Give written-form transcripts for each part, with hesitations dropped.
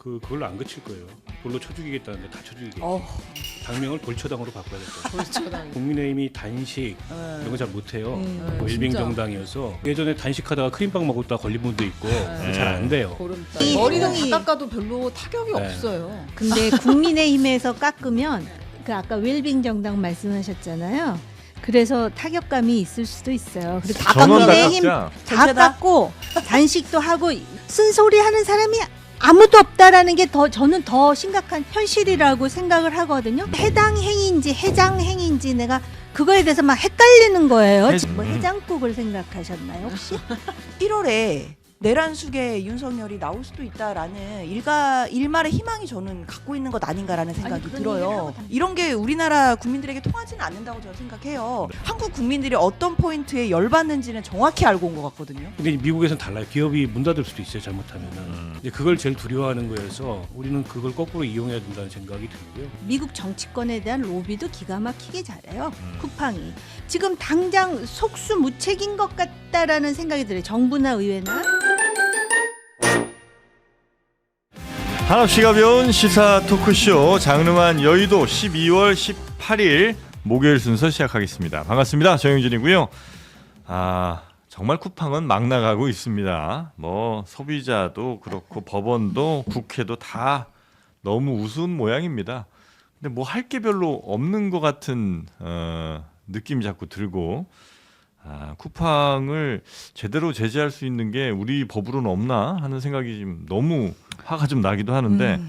그걸로 안 그칠 거예요. 돌로 쳐 죽이겠다는데 다 쳐 죽이겠죠. 당명을 돌처당으로 바꿔야 될 거예요. 돌처당. 국민의힘이 단식 이런 거 잘 못해요. 웰빙 진짜. 정당이어서 예전에 단식하다가 크림빵 먹었다 걸린 분도 있고 잘 안 돼요. 보름달. 이 머리는 행동이- 다 깎아도 별로 타격이 네. 없어요. 근데 국민의힘에서 깎으면 그 아까 웰빙 정당 말씀하셨잖아요. 그래서 타격감이 있을 수도 있어요. 그리고 전원 다 국민의힘 깎자. 다 깎고 단식도 하고 쓴소리 하는 사람이 아무도 없다라는 게 더 저는 더 심각한 현실이라고 생각을 하거든요. 해당 행위인지 해장 행위인지 내가 그거에 대해서 막 헷갈리는 거예요. 뭐 해장국을 생각하셨나요 혹시? 1월에 내란 속에 윤석열이 나올 수도 있다라는 일말의 희망이 저는 갖고 있는 것 아닌가라는 생각이 그런 얘기를 들어요. 하고 다니죠. 이런 게 우리나라 국민들에게 통하지는 않는다고 저는 생각해요. 한국 국민들이 어떤 포인트에 열받는지는 정확히 알고 온 것 같거든요. 근데 미국에서는 달라요. 기업이 문 닫을 수도 있어요. 잘못하면은. 이제 그걸 제일 두려워하는 거여서 우리는 그걸 거꾸로 이용해야 된다는 생각이 들고요. 미국 정치권에 대한 로비도 기가 막히게 잘해요. 쿠팡이 지금 당장 속수무책인 것 같다라는 생각이 들어요. 정부나 의회나. 한없이 가벼운 시사 토크쇼 장르만 여의도 12월 18일 목요일 순서 시작하겠습니다. 반갑습니다. 정영진이고요. 정말 쿠팡은 막 나가고 있습니다. 뭐 소비자도 그렇고 법원도 국회도 다 너무 우스운 모양입니다. 근데 뭐 할 게 별로 없는 것 같은 느낌이 자꾸 들고 쿠팡을 제대로 제재할 수 있는 게 우리 법으로는 없나 하는 생각이 좀 너무 화가 좀 나기도 하는데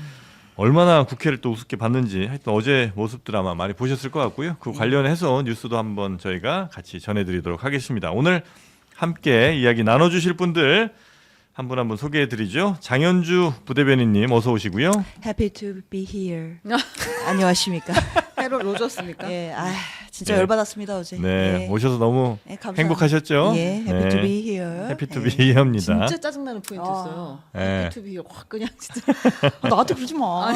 얼마나 국회를 또 우습게 봤는지 하여튼 어제 모습들 아마 많이 보셨을 것 같고요. 그 관련해서 뉴스도 한번 저희가 같이 전해드리도록 하겠습니다. 오늘 함께 이야기 나눠주실 분들 한 분 한 분 소개해드리죠. 장현주 부대변인님 어서 오시고요. Happy to be here. 안녕하십니까? 해로 로저스입니까? 예, 진짜 네. 열받았습니다 어제. 네, 예. 오셔서 너무 네, 감사합니다. 행복하셨죠? 예, Happy to 네. be here. 해피 투 예. 비합니다. 진짜 짜증나는 포인트였어요. 네. 해피투비 확 그냥 진짜. 나한테 그러지 마.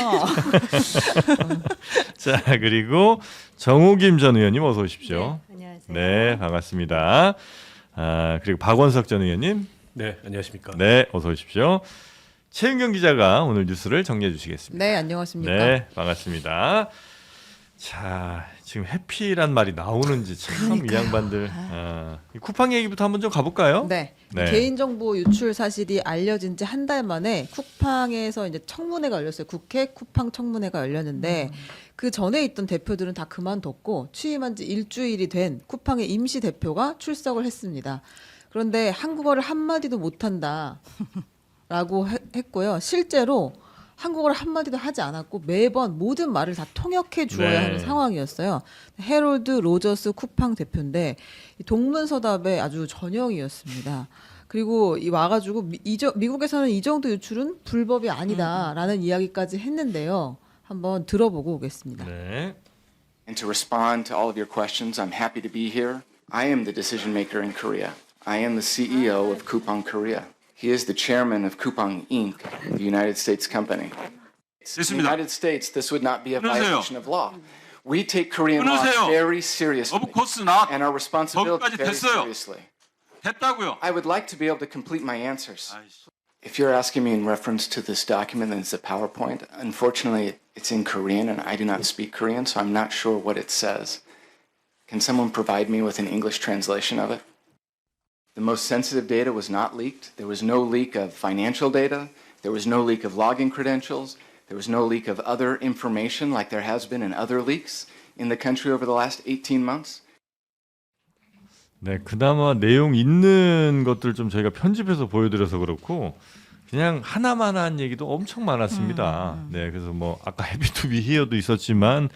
자, 그리고 정우김 전 의원님 어서 오십시오. 안녕하세요. 네, 반갑습니다. 그리고 박원석 전 의원님, 네, 안녕하십니까. 네, 어서 오십시오. 최은경 기자가 오늘 뉴스를 정리해 주시겠습니다. 네, 안녕하십니까? 네, 반갑습니다. 자, 지금 해피란 말이 나오는지 참 이 양반들. 이 쿠팡 얘기부터 한번 좀 가볼까요? 네. 네. 개인정보 유출 사실이 알려진 지 한 달 만에 쿠팡에서 이제 청문회가 열렸어요. 국회 쿠팡 청문회가 열렸는데 그 전에 있던 대표들은 다 그만뒀고 취임한 지 일주일이 된 쿠팡의 임시 대표가 출석을 했습니다. 그런데 한국어를 한마디도 못한다라고 했고요. 실제로 한국어를 한마디도 하지 않았고 매번 모든 말을 다 통역해 주어야 네. 하는 상황이었어요. 해롤드 로저스 쿠팡 대표인데 이 동문서답의 아주 전형이었습니다. 그리고 이 와가지고 미국에서는 이 정도 유출은 불법이 아니다라는 이야기까지 했는데요. 한번 들어보고 오겠습니다. 네. And to respond to all of your questions, I'm happy to be here. I am the decision maker in Korea. I am the CEO of Coupang Korea. He is the chairman of Coupang Inc., the United States company. In the United States, this would not be a violation of law. We take Korean law very seriously Of course not. and our responsibility 거기까지 very 됐어요. seriously. 됐다고요. I would like to be able to complete my answers. If you're asking me in reference to this document and it's a PowerPoint, unfortunately it's in Korean and I do not speak Korean, so I'm not sure what it says. Can someone provide me with an English translation of it? The most sensitive data was not leaked. There was no leak of financial data. There was no leak of login credentials. There was no leak of other information like there has been in other leaks in the country over the last 18 months. 네, 그나마 내용 있는 것들 좀 저희가 편집해서 보여드려서 그렇고 그냥 하나만 한 얘기도 엄청 많았습니다. 네, 그래서 뭐 아까 해피 투 비 히어도 있었지만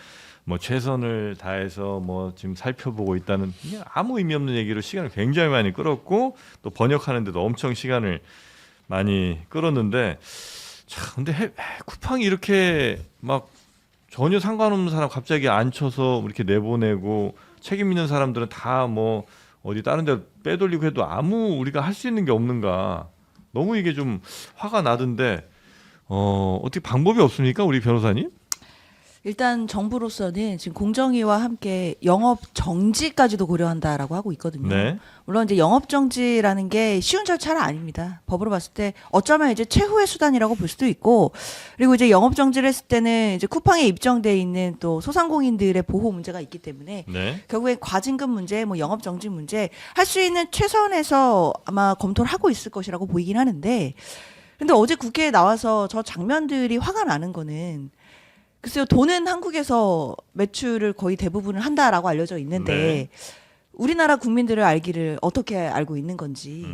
뭐 최선을 다해서 뭐 지금 살펴보고 있다는 그냥 아무 의미 없는 얘기로 시간을 굉장히 많이 끌었고 또 번역하는데도 엄청 시간을 많이 끌었는데 자, 근데 쿠팡이 이렇게 막 전혀 상관없는 사람 갑자기 앉혀서 이렇게 내보내고 책임 있는 사람들은 다 뭐 어디 다른 데 빼돌리고 해도 아무 우리가 할 수 있는 게 없는가 너무 이게 좀 화가 나던데 어떻게 방법이 없습니까 우리 변호사님? 일단 정부로서는 지금 공정위와 함께 영업 정지까지도 고려한다라고 하고 있거든요. 네. 물론 이제 영업 정지라는 게 쉬운 절차는 아닙니다. 법으로 봤을 때 어쩌면 이제 최후의 수단이라고 볼 수도 있고, 그리고 이제 영업 정지를 했을 때는 이제 쿠팡에 입점돼 있는 또 소상공인들의 보호 문제가 있기 때문에 네. 결국에 과징금 문제, 뭐 영업 정지 문제 할 수 있는 최선에서 아마 검토를 하고 있을 것이라고 보이긴 하는데, 근데 어제 국회에 나와서 저 장면들이 화가 나는 거는, 글쎄요, 돈은 한국에서 매출을 거의 대부분을 한다라고 알려져 있는데 네. 우리나라 국민들을 알기를 어떻게 알고 있는 건지,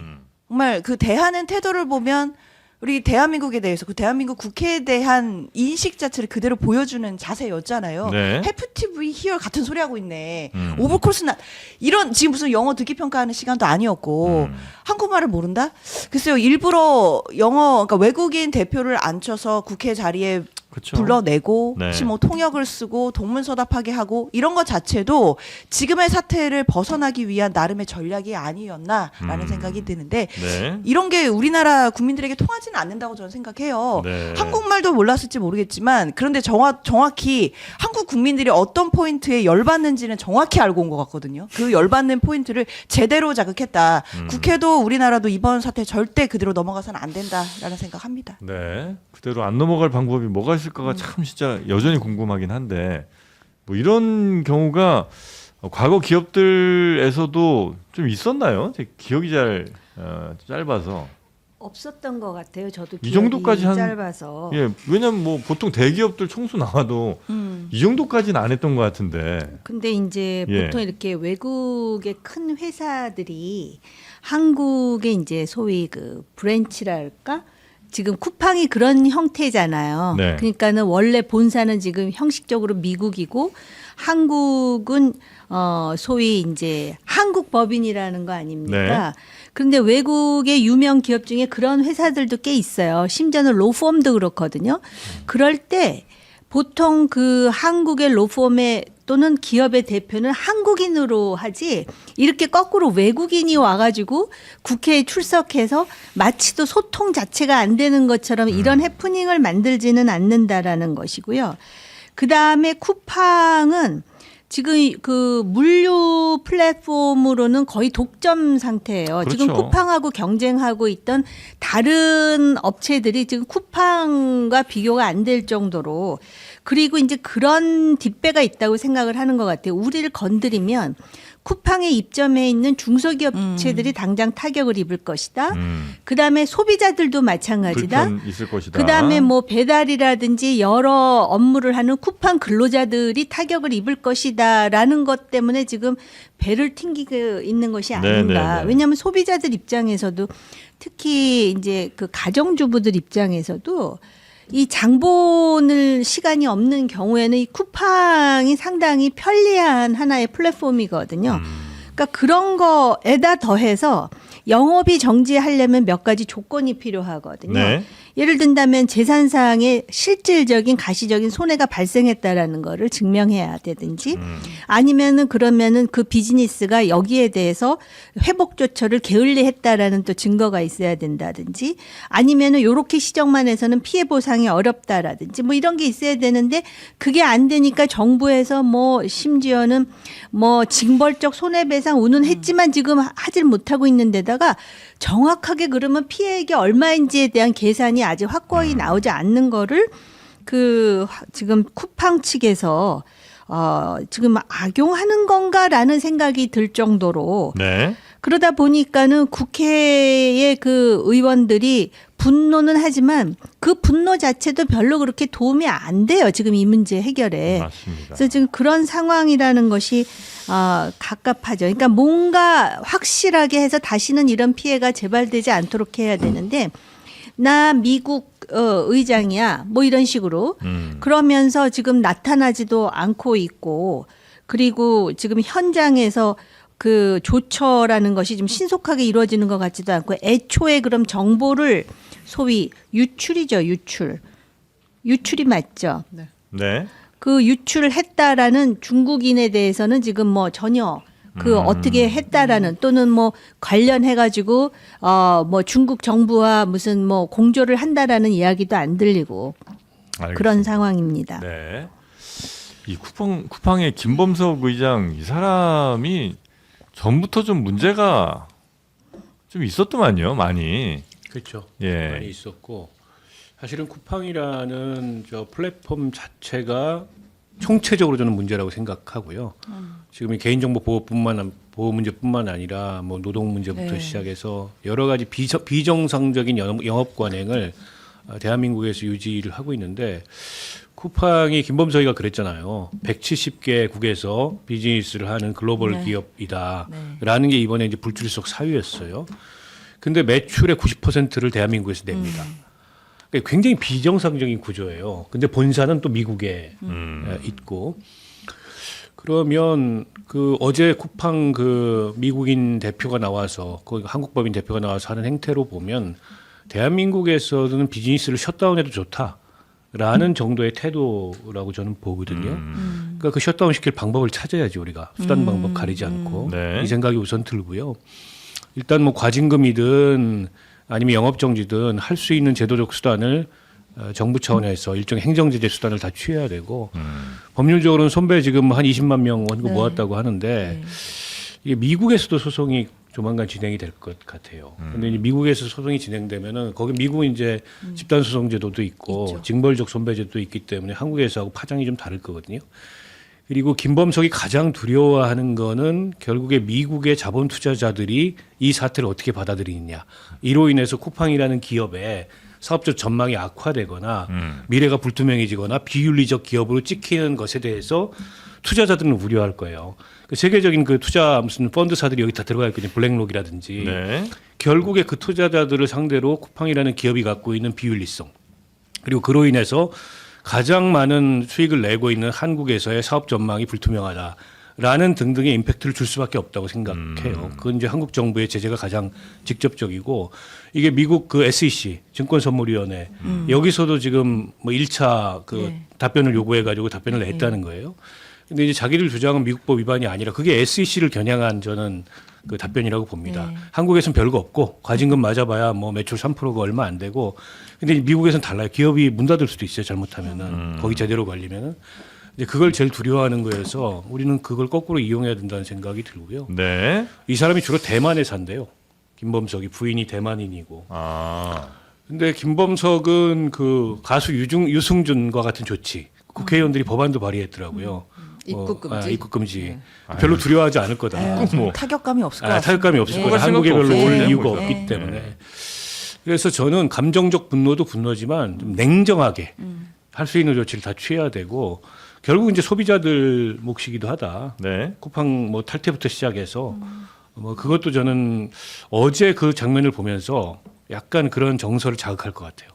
정말 그 대하는 태도를 보면 우리 대한민국에 대해서 그 대한민국 국회에 대한 인식 자체를 그대로 보여주는 자세였잖아요. 네. 해프티브이 히얼 같은 소리 하고 있네. 오버콜스 나 이런, 지금 무슨 영어 듣기 평가하는 시간도 아니었고 한국말을 모른다? 글쎄요, 일부러 영어, 그러니까 외국인 대표를 앉혀서 국회 자리에 그렇죠. 불러내고 네. 혹시 뭐 통역을 쓰고 동문서답하게 하고 이런 것 자체도 지금의 사태를 벗어나기 위한 나름의 전략이 아니었나라는 생각이 드는데, 네. 이런 게 우리나라 국민들에게 통하지는 않는다고 저는 생각해요. 네. 한국말도 몰랐을지 모르겠지만, 그런데 정확히 한국 국민들이 어떤 포인트에 열받는지는 정확히 알고 온 것 같거든요. 그 열받는 포인트를 제대로 자극했다. 국회도 우리나라도 이번 사태 절대 그대로 넘어가서는 안 된다라는 생각합니다. 네. 그대로 안 넘어갈 방법이 뭐가 있을까가 참 진짜 여전히 궁금하긴 한데, 뭐 이런 경우가 과거 기업들에서도 좀 있었나요? 제 기억이 잘 짧아서. 없었던 것 같아요. 저도 이 정도까지 기억이 한- 짧아서. 예, 왜냐면 뭐 보통 대기업들 총수 나와도 이 정도까지는 안 했던 것 같은데. 근데 이제 예. 보통 이렇게 외국의 큰 회사들이 한국의 이제 소위 그 브랜치랄까? 지금 쿠팡이 그런 형태잖아요. 네. 그러니까는 원래 본사는 지금 형식적으로 미국이고 한국은 소위 이제 한국 법인이라는 거 아닙니까? 그런데 외국의 유명 기업 중에 그런 회사들도 꽤 있어요. 심지어는 로펌도 그렇거든요. 그럴 때 보통 그 한국의 로펌의 또는 기업의 대표는 한국인으로 하지, 이렇게 거꾸로 외국인이 와가지고 국회에 출석해서 마치도 소통 자체가 안 되는 것처럼 이런 해프닝을 만들지는 않는다라는 것이고요. 그 다음에 쿠팡은 지금 그 물류 플랫폼으로는 거의 독점 상태예요. 지금 그렇죠. 쿠팡하고 경쟁하고 있던 다른 업체들이 지금 쿠팡과 비교가 안 될 정도로, 그리고 이제 그런 뒷배가 있다고 생각을 하는 것 같아요. 우리를 건드리면 쿠팡에 입점해 있는 중소기업 업체들이 당장 타격을 입을 것이다. 그다음에 소비자들도 마찬가지다. 불편 있을 것이다. 그다음에 뭐 배달이라든지 여러 업무를 하는 쿠팡 근로자들이 타격을 입을 것이다라는 것 때문에 지금 배를 튕기고 있는 것이 아닌가. 네네네. 왜냐하면 소비자들 입장에서도, 특히 이제 그 가정주부들 입장에서도 이 장보는 시간이 없는 경우에는 이 쿠팡이 상당히 편리한 하나의 플랫폼이거든요. 그러니까 그런 거에다 더해서 영업이 정지하려면 몇 가지 조건이 필요하거든요. 네. 예를 든다면 재산상의 실질적인 가시적인 손해가 발생했다라는 거를 증명해야 되든지, 아니면은 그러면은 그 비즈니스가 여기에 대해서 회복 조처를 게을리했다라는 또 증거가 있어야 된다든지, 아니면은 요렇게 시정만 해서는 피해 보상이 어렵다라든지 뭐 이런 게 있어야 되는데, 그게 안 되니까 정부에서 뭐 심지어는 뭐 징벌적 손해배상 운운했지만 지금 하질 못하고 있는 데다가 정확하게 그러면 피해액이 얼마인지에 대한 계산이 아직 확고히 나오지 않는 거를 그 지금 쿠팡 측에서 지금 악용하는 건가라는 생각이 들 정도로, 네. 그러다 보니까는 국회의 그 의원들이 분노는 하지만 그 분노 자체도 별로 그렇게 도움이 안 돼요. 지금 이 문제 해결에. 맞습니다. 그래서 지금 그런 상황이라는 것이 갑갑하죠. 그러니까 뭔가 확실하게 해서 다시는 이런 피해가 재발되지 않도록 해야 되는데, 나 미국 의장이야 뭐 이런 식으로 그러면서 지금 나타나지도 않고 있고, 그리고 지금 현장에서 그 조처라는 것이 좀 신속하게 이루어지는 것 같지도 않고, 애초에 그럼 정보를 소위 유출이죠. 유출이 맞죠. 네. 그 유출을 했다라는 중국인에 대해서는 지금 뭐 전혀 그 어떻게 했다라는, 또는 뭐 관련해 가지고 뭐 중국 정부와 무슨 뭐 공조를 한다라는 이야기도 안 들리고 알겠습니다. 그런 상황입니다. 네. 이 쿠팡의 김범석 의장 이 사람이 전부터 좀 문제가 좀 있었더만요, 많이. 그렇죠. 예. 많이 있었고 사실은 쿠팡이라는 저 플랫폼 자체가 총체적으로 저는 문제라고 생각하고요. 지금 이 개인정보 보호 문제뿐만 아니라 뭐 노동 문제부터 네. 시작해서 여러 가지 비정상적인 영업 관행을 대한민국에서 유지를 하고 있는데 쿠팡이 김범석이가 그랬잖아요. 170개국에서 비즈니스를 하는 글로벌 네. 기업이다라는 게 이번에 이제 불출석 사유였어요. 근데 매출의 90%를 대한민국에서 냅니다. 그러니까 굉장히 비정상적인 구조예요. 근데 본사는 또 미국에 있고 그러면 그 어제 쿠팡 그 미국인 대표가 나와서 그 한국법인 대표가 나와서 하는 행태로 보면 대한민국에서는 비즈니스를 셧다운해도 좋다라는 정도의 태도라고 저는 보거든요. 그러니까 그 셧다운 시킬 방법을 찾아야지 우리가 수단 방법 가리지 않고 네. 이 생각이 우선 들고요. 일단 뭐 과징금이든 아니면 영업정지든 할 수 있는 제도적 수단을 정부 차원에서 일종의 행정제재 수단을 다 취해야 되고 법률적으로는 손배 지금 한 20만 명 원고 네. 모았다고 하는데 이게 미국에서도 소송이 조만간 진행이 될 것 같아요. 근데 이제 미국에서 소송이 진행되면은 거기 미국은 이제 집단 소송 제도도 있고 있죠. 징벌적 손배제도 있기 때문에 한국에서하고 파장이 좀 다를 거거든요. 그리고 김범석이 가장 두려워하는 거는 결국에 미국의 자본 투자자들이 이 사태를 어떻게 받아들이느냐. 이로 인해서 쿠팡이라는 기업의 사업적 전망이 악화되거나 미래가 불투명해지거나 비윤리적 기업으로 찍히는 것에 대해서 투자자들은 우려할 거예요. 그 세계적인 그 투자 무슨 펀드사들이 여기 다 들어가 있거든요. 블랙록이라든지. 네. 결국에 그 투자자들을 상대로 쿠팡이라는 기업이 갖고 있는 비윤리성 그리고 그로 인해서 가장 많은 수익을 내고 있는 한국에서의 사업 전망이 불투명하다라는 등등의 임팩트를 줄 수밖에 없다고 생각해요. 그건 이제 한국 정부의 제재가 가장 직접적이고 이게 미국 그 SEC 증권선물위원회 여기서도 지금 뭐 1차 그 네. 답변을 요구해 가지고 답변을 냈다는 거예요. 근데 이제 자기들 주장은 미국법 위반이 아니라 그게 SEC를 겨냥한 저는 그 답변이라고 봅니다. 네. 한국에서는 별거 없고 과징금 맞아봐야 뭐 매출 3%가 얼마 안 되고 근데 미국에서는 달라요. 기업이 문 닫을 수도 있어요. 잘못하면은 거기 제대로 걸리면은. 근데 그걸 제일 두려워하는 거여서 우리는 그걸 거꾸로 이용해야 된다는 생각이 들고요. 네. 이 사람이 주로 대만에 산대요. 김범석이 부인이 대만인이고. 아. 근데 김범석은 그 가수 유승준과 같은 조치. 국회의원들이 법안도 발의했더라고요. 입국 금지. 입국 금지. 네. 별로 두려워하지 않을 거다. 뭐. 타격감이 없을 것 같아요. 타격감이 없을 네. 거다. 한국에 별로 생각도 올 없어요. 이유가 네. 없기 때문에. 그래서 저는 감정적 분노도 분노지만 좀 냉정하게 할 수 있는 조치를 다 취해야 되고 결국 이제 소비자들 몫이기도 하다. 네. 쿠팡 뭐 탈퇴부터 시작해서 뭐 그것도 저는 어제 그 장면을 보면서 약간 그런 정서를 자극할 것 같아요.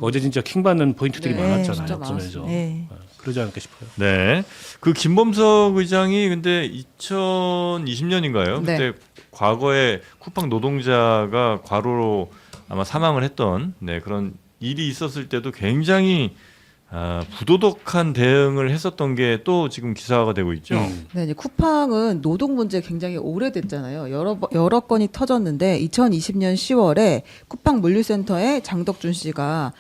어제 진짜 킹 받는 포인트들이 네, 많았잖아요. 진짜 보면서 많았어요. 네. 그러지 않을까 싶어요. 네. 그 김범석 의장이 근데 2020년인가요? 네. 그때 과거에 쿠팡 노동자가 과로로 아마 사망을 했던 그런 일이 있었을 때도 굉장히 부도덕한 대응을 했었던 게 또 지금 기사화가 되고 있죠. 네, 이제 쿠팡은 노동 문제 굉장히 오래됐잖아요. 여러 건이 터졌는데 2020년 10월에 쿠팡 물류센터에 장덕준 씨가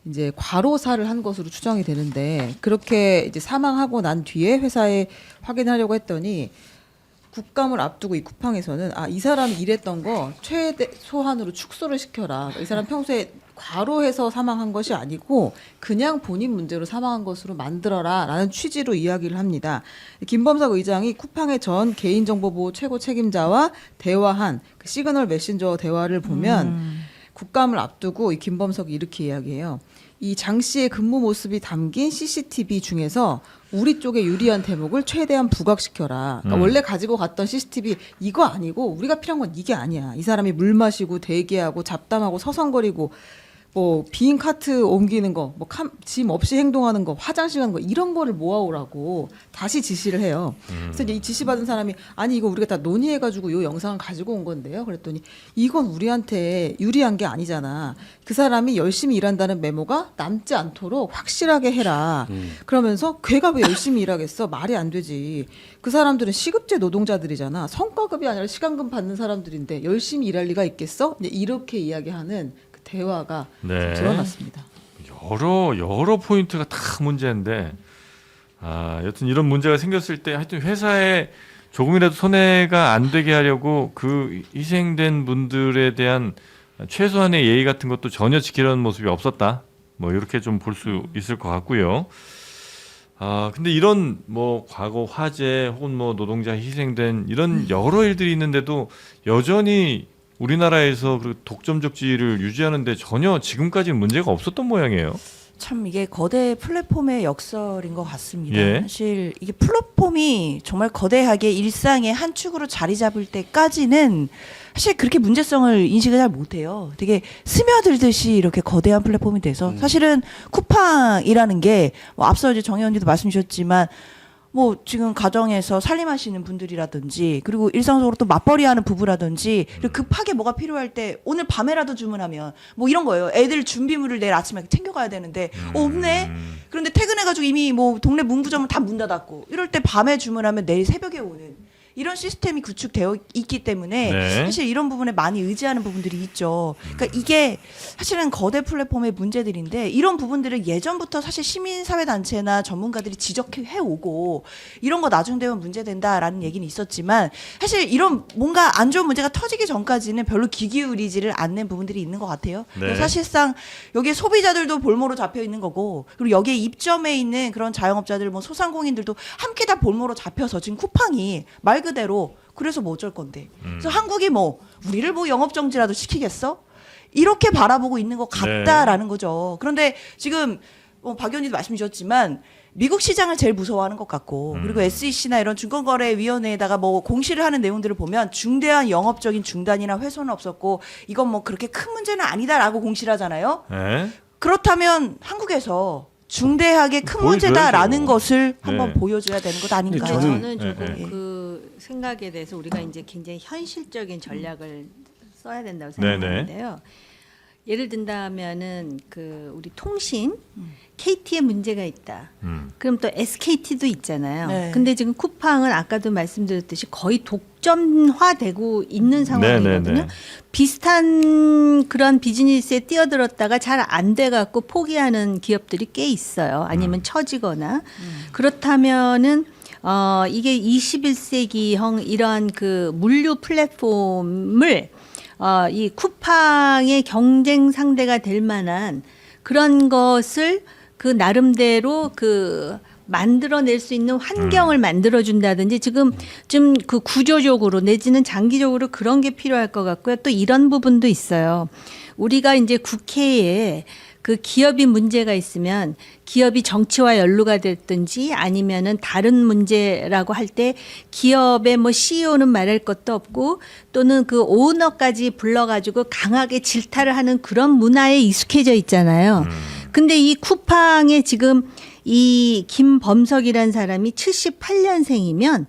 이제 과로사를 한 것으로 추정이 되는데 그렇게 이제 사망하고 난 뒤에 회사에 확인하려고 했더니 국감을 앞두고 이 쿠팡에서는 이 사람이 일했던 거 최대 소한으로 축소를 시켜라. 이 사람 평소에 과로해서 사망한 것이 아니고 그냥 본인 문제로 사망한 것으로 만들어라라는 취지로 이야기를 합니다. 김범석 의장이 쿠팡의 전 개인정보보호 최고 책임자와 대화한 그 시그널 메신저 대화를 보면 국감을 앞두고 이 김범석이 이렇게 이야기해요. 이 장 씨의 근무 모습이 담긴 CCTV 중에서 우리 쪽에 유리한 대목을 최대한 부각시켜라. 그러니까 원래 가지고 갔던 CCTV 이거 아니고 우리가 필요한 건 이게 아니야. 이 사람이 물 마시고 대기하고 잡담하고 서성거리고 뭐 빈 카트 옮기는 거, 뭐 짐 없이 행동하는 거, 화장실 가는 거 이런 거를 모아오라고 다시 지시를 해요. 그래서 이제 이 지시 받은 사람이 아니 이거 우리가 다 논의해가지고 요 영상을 가지고 온 건데요. 그랬더니 이건 우리한테 유리한 게 아니잖아. 그 사람이 열심히 일한다는 메모가 남지 않도록 확실하게 해라. 그러면서 걔가 왜 열심히 일하겠어? 말이 안 되지. 그 사람들은 시급제 노동자들이잖아. 성과급이 아니라 시간금 받는 사람들인데 열심히 일할 리가 있겠어? 이제 이렇게 이야기하는 대화가 네. 드러났습니다. 여러 포인트가 다 문제인데 여튼 이런 문제가 생겼을 때 하여튼 회사에 조금이라도 손해가 안 되게 하려고 그 희생된 분들에 대한 최소한의 예의 같은 것도 전혀 지키려는 모습이 없었다. 뭐 이렇게 좀 볼 수 있을 것 같고요. 근데 이런 뭐 과거 화재 혹은 뭐 노동자 희생된 이런 여러 일들이 있는데도 여전히 우리나라에서 그 독점적지를 유지하는데 전혀 지금까지는 문제가 없었던 모양이에요. 참 이게 거대 플랫폼의 역설인 것 같습니다. 예. 사실 이게 플랫폼이 정말 거대하게 일상의 한 축으로 자리 잡을 때까지는 사실 그렇게 문제성을 인식을 잘 못해요. 되게 스며들듯이 이렇게 거대한 플랫폼이 돼서 사실은 쿠팡이라는 게 뭐 앞서 이제 정혜 언니도 말씀 주셨지만 뭐 지금 가정에서 살림하시는 분들이라든지 그리고 일상적으로 또 맞벌이하는 부부라든지 그리고 급하게 뭐가 필요할 때 오늘 밤에라도 주문하면 뭐 이런 거예요. 애들 준비물을 내일 아침에 챙겨가야 되는데 없네. 그런데 퇴근해가지고 이미 뭐 동네 문구점은 다 문 닫았고 이럴 때 밤에 주문하면 내일 새벽에 오는 이런 시스템이 구축되어 있기 때문에 네. 사실 이런 부분에 많이 의지하는 부분들이 있죠. 그러니까 이게 사실은 거대 플랫폼의 문제들인데 이런 부분들을 예전부터 사실 시민사회단체나 전문가들이 지적해 오고 이런 거 나중 되면 문제된다라는 얘기는 있었지만 사실 이런 뭔가 안 좋은 문제가 터지기 전까지는 별로 귀 기울이지를 않는 부분들이 있는 것 같아요. 네. 사실상 여기에 소비자들도 볼모로 잡혀 있는 거고 그리고 여기에 입점해 있는 그런 자영업자들 뭐 소상공인들도 함께 다 볼모로 잡혀서 지금 쿠팡이 말 그대로 그래서 뭐 어쩔 건데. 그래서 한국이 뭐 우리를 뭐 영업 정지라도 시키겠어? 이렇게 바라보고 있는 것 같다라는 거죠. 그런데 지금 박 의원님도 말씀 주셨지만 미국 시장을 제일 무서워하는 것 같고 그리고 SEC나 이런 증권거래위원회에다가 뭐 공시를 하는 내용들을 보면 중대한 영업적인 중단이나 훼손은 없었고 이건 뭐 그렇게 큰 문제는 아니다라고 공시를 하잖아요. 네. 그렇다면 한국에서 중대하게 큰 보여줘야죠. 문제다라는 것을 한번 네. 보여줘야 되는 것 아닌가. 근데 저는 조금 네, 네. 그 생각에 대해서 우리가 이제 굉장히 현실적인 전략을 써야 된다고 네, 생각하는데요. 예를 든다면은 그 우리 통신 KT에 문제가 있다. 그럼 또 SKT도 있잖아요. 네. 근데 지금 쿠팡은 아까도 말씀드렸듯이 거의 독점화되고 있는 상황이거든요. 네, 네. 비슷한 그런 비즈니스에 뛰어들었다가 잘 안 돼갖고 포기하는 기업들이 꽤 있어요. 아니면 처지거나 그렇다면은 이게 21세기형 이러한 그 물류 플랫폼을 이 쿠팡의 경쟁 상대가 될 만한 그런 것을 그 나름대로 그 만들어낼 수 있는 환경을 만들어준다든지 지금 좀 그 구조적으로 내지는 장기적으로 그런 게 필요할 것 같고요. 또 이런 부분도 있어요. 우리가 이제 국회에 그 기업이 문제가 있으면 기업이 정치와 연루가 됐든지 아니면은 다른 문제라고 할 때 기업의 뭐 CEO는 말할 것도 없고 또는 그 오너까지 불러가지고 강하게 질타를 하는 그런 문화에 익숙해져 있잖아요. 근데 이 쿠팡에 지금 이 김범석이라는 사람이 78년생이면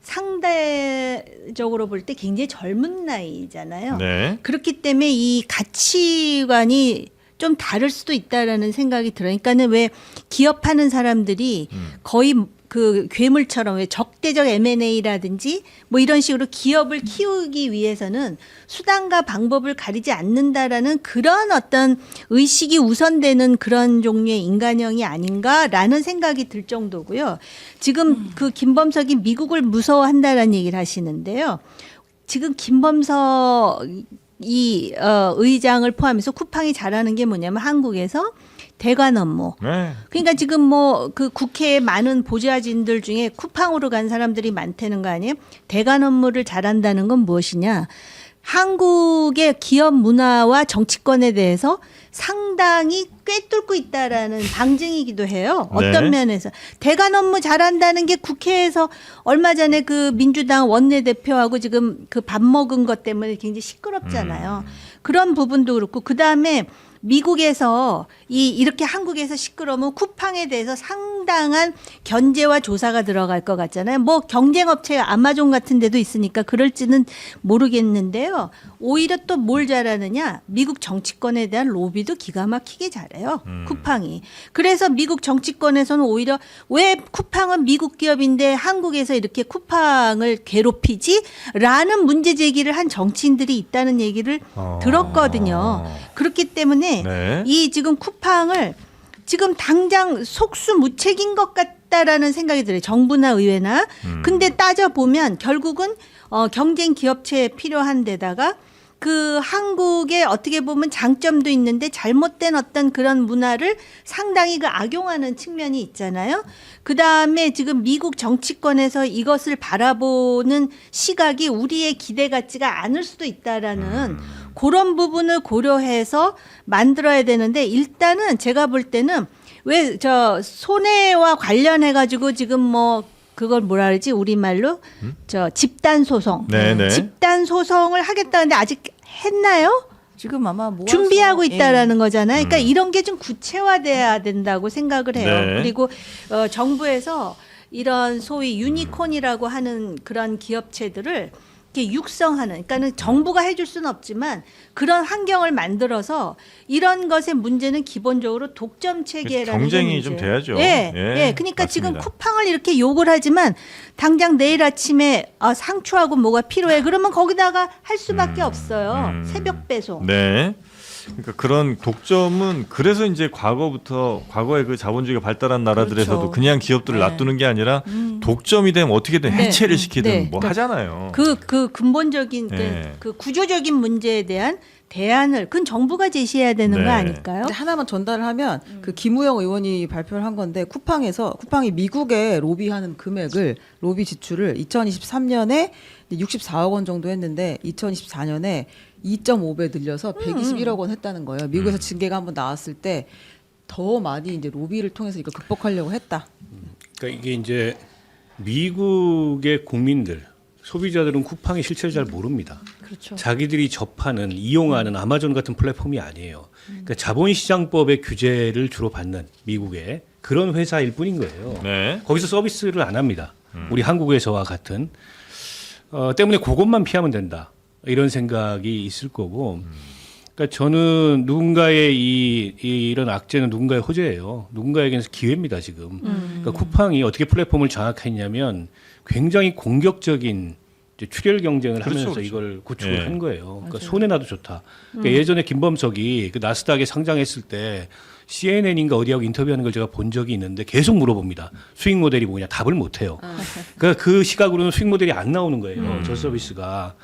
상대적으로 볼 때 굉장히 젊은 나이잖아요. 네. 그렇기 때문에 이 가치관이 좀 다를 수도 있다라는 생각이 들어요. 그러니까는 왜 기업하는 사람들이 거의 그 괴물처럼 왜 적대적 M&A라든지 뭐 이런 식으로 기업을 키우기 위해서는 수단과 방법을 가리지 않는다라는 그런 어떤 의식이 우선되는 그런 종류의 인간형이 아닌가라는 생각이 들 정도고요. 지금 그 김범석이 미국을 무서워한다라는 얘기를 하시는데요. 지금 김범석 의장을 포함해서 쿠팡이 잘하는 게 뭐냐면 한국에서 대관 업무. 네. 그러니까 지금 뭐 그 국회에 많은 보좌진들 중에 쿠팡으로 간 사람들이 많다는 거 아니에요? 대관 업무를 잘한다는 건 무엇이냐? 한국의 기업 문화와 정치권에 대해서 상당히 꿰뚫고 있다라는 방증이기도 해요. 어떤 네. 면에서 대관 업무 잘한다는 게 국회에서 얼마 전에 그 민주당 원내대표하고 지금 그 밥 먹은 것 때문에 굉장히 시끄럽잖아요. 그런 부분도 그렇고 그 다음에 미국에서 이렇게 한국에서 시끄러우면 쿠팡에 대해서 상당한 견제와 조사가 들어갈 것 같잖아요. 뭐 경쟁업체 아마존 같은 데도 있으니까 그럴지는 모르겠는데요. 오히려 또 뭘 잘하느냐? 미국 정치권에 대한 로비도 기가 막히게 잘해요. 쿠팡이. 그래서 미국 정치권에서는 오히려 왜 쿠팡은 미국 기업인데 한국에서 이렇게 쿠팡을 괴롭히지? 라는 문제 제기를 한 정치인들이 있다는 얘기를 들었거든요. 그렇기 때문에 네. 이 지금 쿠팡을 지금 당장 속수무책인 것 같다 있다라는 생각이 들어요. 정부나 의회나. 근데 따져 보면 결국은 경쟁 기업체에 필요한 데다가 그 한국의 어떻게 보면 장점도 있는데 잘못된 어떤 그런 문화를 상당히 그 악용하는 측면이 있잖아요. 그 다음에 지금 미국 정치권에서 이것을 바라보는 시각이 우리의 기대 같지가 않을 수도 있다라는 그런 부분을 고려해서 만들어야 되는데 일단은 제가 볼 때는 왜 저 손해와 관련해 가지고 지금 뭐 그걸 뭐라 그러지 우리말로 저 집단 소송 네네. 집단 소송을 하겠다는데 아직 했나요? 지금 아마 모아서 준비하고 예. 있다라는 거잖아요. 그러니까 이런 게 좀 구체화돼야 된다고 생각을 해요. 네. 그리고 정부에서 이런 소위 유니콘이라고 하는 그런 기업체들을 이렇게 육성하는, 그러니까는 정부가 해줄 수는 없지만 그런 환경을 만들어서 이런 것의 문제는 기본적으로 독점 체계라는 경쟁이 게 좀 문제예요. 돼야죠. 예, 예, 예. 그러니까 지금 맞습니다. 쿠팡을 이렇게 욕을 하지만 당장 내일 아침에 상추하고 뭐가 필요해. 그러면 거기다가 할 수밖에 없어요. 새벽 배송. 네. 그러니까 그런 독점은 그래서 이제 과거에 그 자본주의가 발달한 나라들에서도 그렇죠. 그냥 기업들을 네. 놔두는 게 아니라 독점이 되면 어떻게든 네. 해체를 시키든 네. 뭐 네. 하잖아요. 그 근본적인 네. 그 구조적인 문제에 대한 대안을 그건 정부가 제시해야 되는 네. 거 아닐까요? 근데 하나만 전달을 하면 그 김우영 의원이 발표를 한 건데 쿠팡이 미국에 로비하는 금액을 로비 지출을 2023년에 64억 원 정도 했는데 2024년에 2.5배 늘려서 121억 원 했다는 거예요. 미국에서 징계가 한번 나왔을 때 더 많이 이제 로비를 통해서 이걸 극복하려고 했다. 그러니까 이게 이제 미국의 국민들 소비자들은 쿠팡의 실체를 잘 모릅니다. 그렇죠. 자기들이 접하는 이용하는 아마존 같은 플랫폼이 아니에요. 그러니까 자본시장법의 규제를 주로 받는 미국의 그런 회사일 뿐인 거예요. 네. 거기서 서비스를 안 합니다. 우리 한국에서와 같은 때문에 그것만 피하면 된다. 이런 생각이 있을 거고. 그러니까 저는 누군가의 이런 악재는 누군가의 호재예요. 누군가에게는 기회입니다, 지금. 그러니까 쿠팡이 어떻게 플랫폼을 장악했냐면 굉장히 공격적인 이제 출혈 경쟁을 그렇죠, 하면서 그렇죠. 이걸 구축을 예. 한 거예요. 그러니까 손해 나도 좋다. 그러니까 예전에 김범석이 그 나스닥에 상장했을 때 CNN인가 어디하고 인터뷰하는 걸 제가 본 적이 있는데 계속 물어봅니다. 수익 모델이 뭐냐? 답을 못 해요. 그러니까 그 시각으로는 수익 모델이 안 나오는 거예요. 저 서비스가.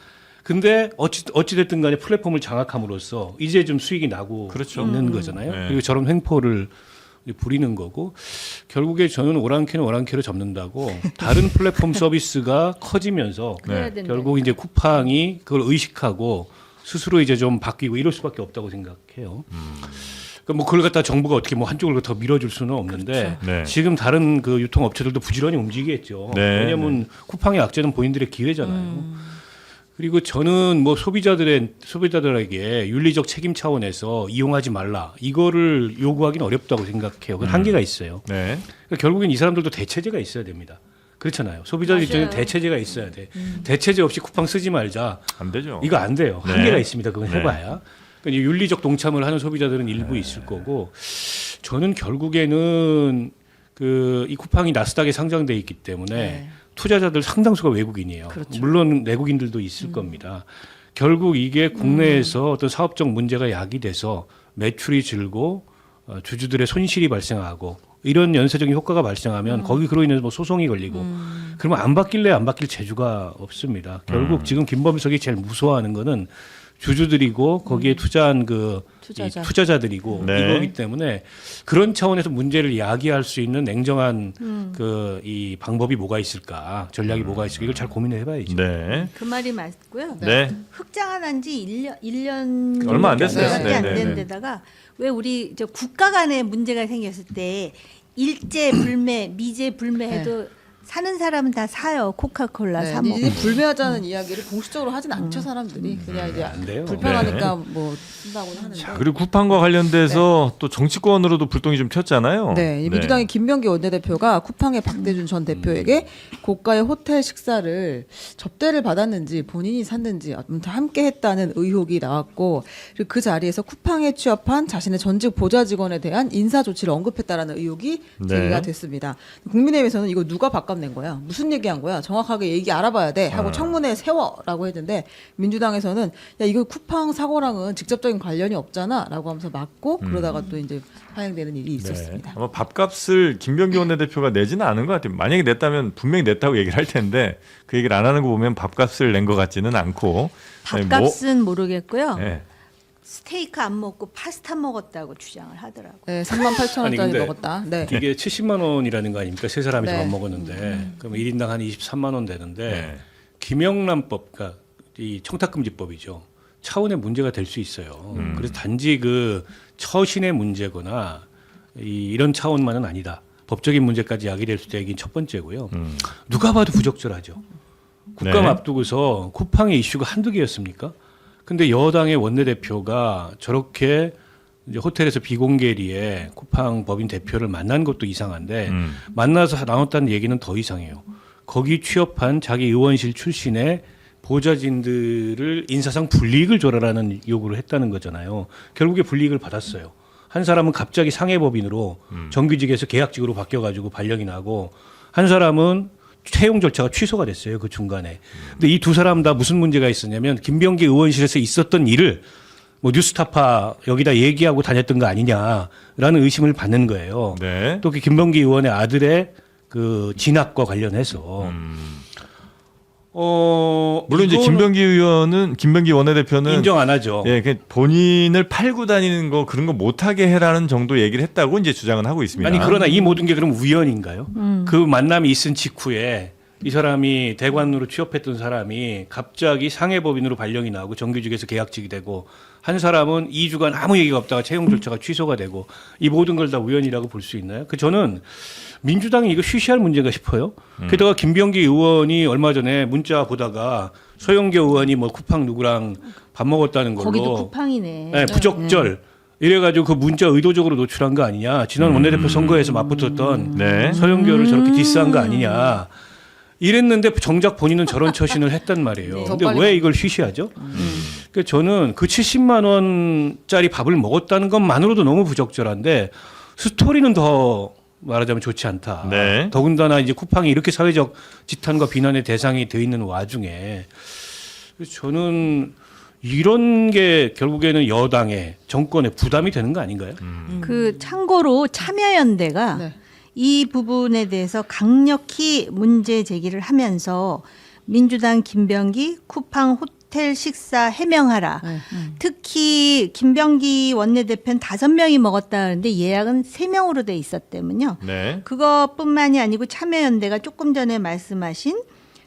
근데 어찌 됐든 간에 플랫폼을 장악함으로써 이제 좀 수익이 나고 그렇죠. 있는 거잖아요. 네. 그리고 저런 횡포를 부리는 거고 결국에 저는 오랑캐는 오랑캐로 접는다고 다른 플랫폼 서비스가 커지면서 그래야 된다. 결국 이제 쿠팡이 그걸 의식하고 스스로 이제 좀 바뀌고 이럴 수밖에 없다고 생각해요. 그러니까 뭐 그걸 갖다 정부가 어떻게 뭐 한쪽으로 더 밀어줄 수는 없는데 네. 지금 다른 그 유통업체들도 부지런히 움직이겠죠. 네, 왜냐하면 쿠팡의 악재는 본인들의 기회잖아요. 그리고 저는 뭐 소비자들에게 윤리적 책임 차원에서 이용하지 말라 이거를 요구하기는 어렵다고 생각해요. 그 한계가 있어요. 네. 그러니까 결국엔 이 사람들도 대체제가 있어야 됩니다. 그렇잖아요. 소비자들 입장에 대체제가 있어야 돼. 대체제 없이 쿠팡 쓰지 말자. 안 되죠. 이거 안 돼요. 네. 한계가 있습니다. 그건 네. 해봐야. 그러니까 이제 윤리적 동참을 하는 소비자들은 일부 있을 거고 저는 결국에는 이 쿠팡이 나스닥에 상장돼 있기 때문에 투자자들 상당수가 외국인이에요. 물론 내국인들도 있을 겁니다. 결국 이게 국내에서 어떤 사업적 문제가 야기돼서 매출이 줄고 주주들의 손실이 발생하고 이런 연쇄적인 효과가 발생하면 거기 그로 인해서 뭐 소송이 걸리고 그러면 안 바뀔래 안 바뀔 재주가 없습니다. 결국 지금 김범석이 제일 무서워하는 거는 주주들이고 거기에 투자한 투자자. 투자자들이고 네. 이거기 때문에 그런 차원에서 문제를 야기할 수 있는 냉정한 이 방법이 뭐가 있을까 전략이 뭐가 있을까 이걸 잘 고민해 봐야죠. 네. 그 말이 맞고요. 네. 흑장한 지 1년 얼마 안 됐어요. 밖에 안 네, 네, 된 네. 데다가 왜 우리 저 국가 간에 문제가 생겼을 때 일제 불매, 미제 불매해도 사는 사람은 다 사요. 코카콜라 사 먹고. 이제 불매하자는 이야기를 공식적으로 하진 않죠 사람들이. 그냥 이제 안 돼요. 불편하니까 뭐 쓴다고는 하는데. 자, 그리고 쿠팡과 관련돼서 또 정치권으로도 불똥이 좀 튀었잖아요. 네, 민주당의 김명기 원내대표가 쿠팡의 박대준 전 대표에게 고가의 호텔 식사를 접대를 받았는지 본인이 샀는지 아무튼 함께 했다는 의혹이 나왔고 그리고 그 자리에서 쿠팡에 취업한 자신의 전직 보좌 직원에 대한 인사 조치를 언급했다라는 의혹이 네. 제기가 됐습니다. 국민의힘에서는 이거 누가 바꿨 압박 낸 거야. 무슨 얘기한 거야? 정확하게 얘기 알아봐야 돼. 하고 청문회 세워라고 했는데 민주당에서는 야 이거 쿠팡 사고랑은 직접적인 관련이 없잖아라고 하면서 막고 그러다가 또 이제 파행되는 일이 있었습니다. 아마 밥값을 김병기 원내대표가 내지는 않은 것 같아요. 만약에 냈다면 분명히 냈다고 얘기를 할 텐데 그 얘기를 안 하는 거 보면 밥값을 낸 것 같지는 않고 밥값은 모르겠고요. 네. 스테이크 안 먹고 파스타 먹었다고 주장을 하더라고요. 네, 38,000원짜리 아니, 근데 먹었다. 네. 이게 70만 원이라는 거 아닙니까? 세 사람이 네. 밥 먹었는데 그럼 1인당 한 23만 원 되는데 네. 김영란법, 그러니까 이 청탁금지법이죠. 차원의 문제가 될 수 있어요. 그래서 단지 그 처신의 문제거나 이런 차원만은 아니다. 법적인 문제까지 야기될 수 있다는 게 첫 번째고요. 누가 봐도 부적절하죠. 국감 네. 앞두고서 쿠팡의 이슈가 한두 개였습니까? 근데 여당의 원내대표가 저렇게 이제 호텔에서 비공개리에 쿠팡 법인 대표를 만난 것도 이상한데 만나서 나눴다는 얘기는 더 이상해요. 거기 취업한 자기 의원실 출신의 보좌진들을 인사상 불이익을 줘라라는 요구를 했다는 거잖아요. 결국에 불이익을 받았어요. 한 사람은 갑자기 상해법인으로 정규직에서 계약직으로 바뀌어가지고 발령이 나고 한 사람은 채용 절차가 취소가 됐어요. 그 중간에. 근데 이 두 사람 다 무슨 문제가 있었냐면 김병기 의원실에서 있었던 일을 뭐 뉴스타파 여기다 얘기하고 다녔던 거 아니냐라는 의심을 받는 거예요. 네. 또 그 김병기 의원의 아들의 그 진학과 관련해서 물론 이제 김병기 원내대표는 인정 안 하죠. 예, 그 본인을 팔고 다니는 거 그런 거 못하게 해라는 정도 얘기를 했다고 이제 주장은 하고 있습니다. 아니 그러나 이 모든 게 그럼 우연인가요? 그 만남이 있은 직후에 이 사람이 대관으로 취업했던 사람이 갑자기 상해법인으로 발령이 나고 정규직에서 계약직이 되고 한 사람은 2주간 아무 얘기가 없다가 채용 절차가 취소가 되고 이 모든 걸 다 우연이라고 볼 수 있나요? 저는 민주당이 이거 쉬쉬할 문제가 싶어요. 게다가 김병기 의원이 얼마 전에 문자 보다가 소영교 의원이 뭐 쿠팡 누구랑 밥 먹었다는 걸로 거기도 쿠팡이네. 네, 부적절 이래가지고 그 문자 의도적으로 노출한 거 아니냐. 지난 원내대표 선거에서 맞붙었던 네. 서영교를 저렇게 디스한 거 아니냐. 이랬는데 정작 본인은 저런 처신을 했단 말이에요. 네. 근데 더 빨리 왜 이걸 쉬쉬하죠? 그러니까 저는 그 70만 원짜리 밥을 먹었다는 것만으로도 너무 부적절한데 스토리는 더 말하자면 좋지 않다. 네. 더군다나 이제 쿠팡이 이렇게 사회적 지탄과 비난의 대상이 돼 있는 와중에 그래서 저는 이런 게 결국에는 여당의 정권의 부담이 되는 거 아닌가요? 그 참고로 참여연대가 네. 이 부분에 대해서 강력히 문제 제기를 하면서 민주당 김병기 쿠팡 호텔 식사 해명하라. 네. 특히 김병기 원내대표는 5명이 먹었다 하는데 예약은 3명으로 돼 있었다면요. 네. 그것뿐만이 아니고 참여연대가 조금 전에 말씀하신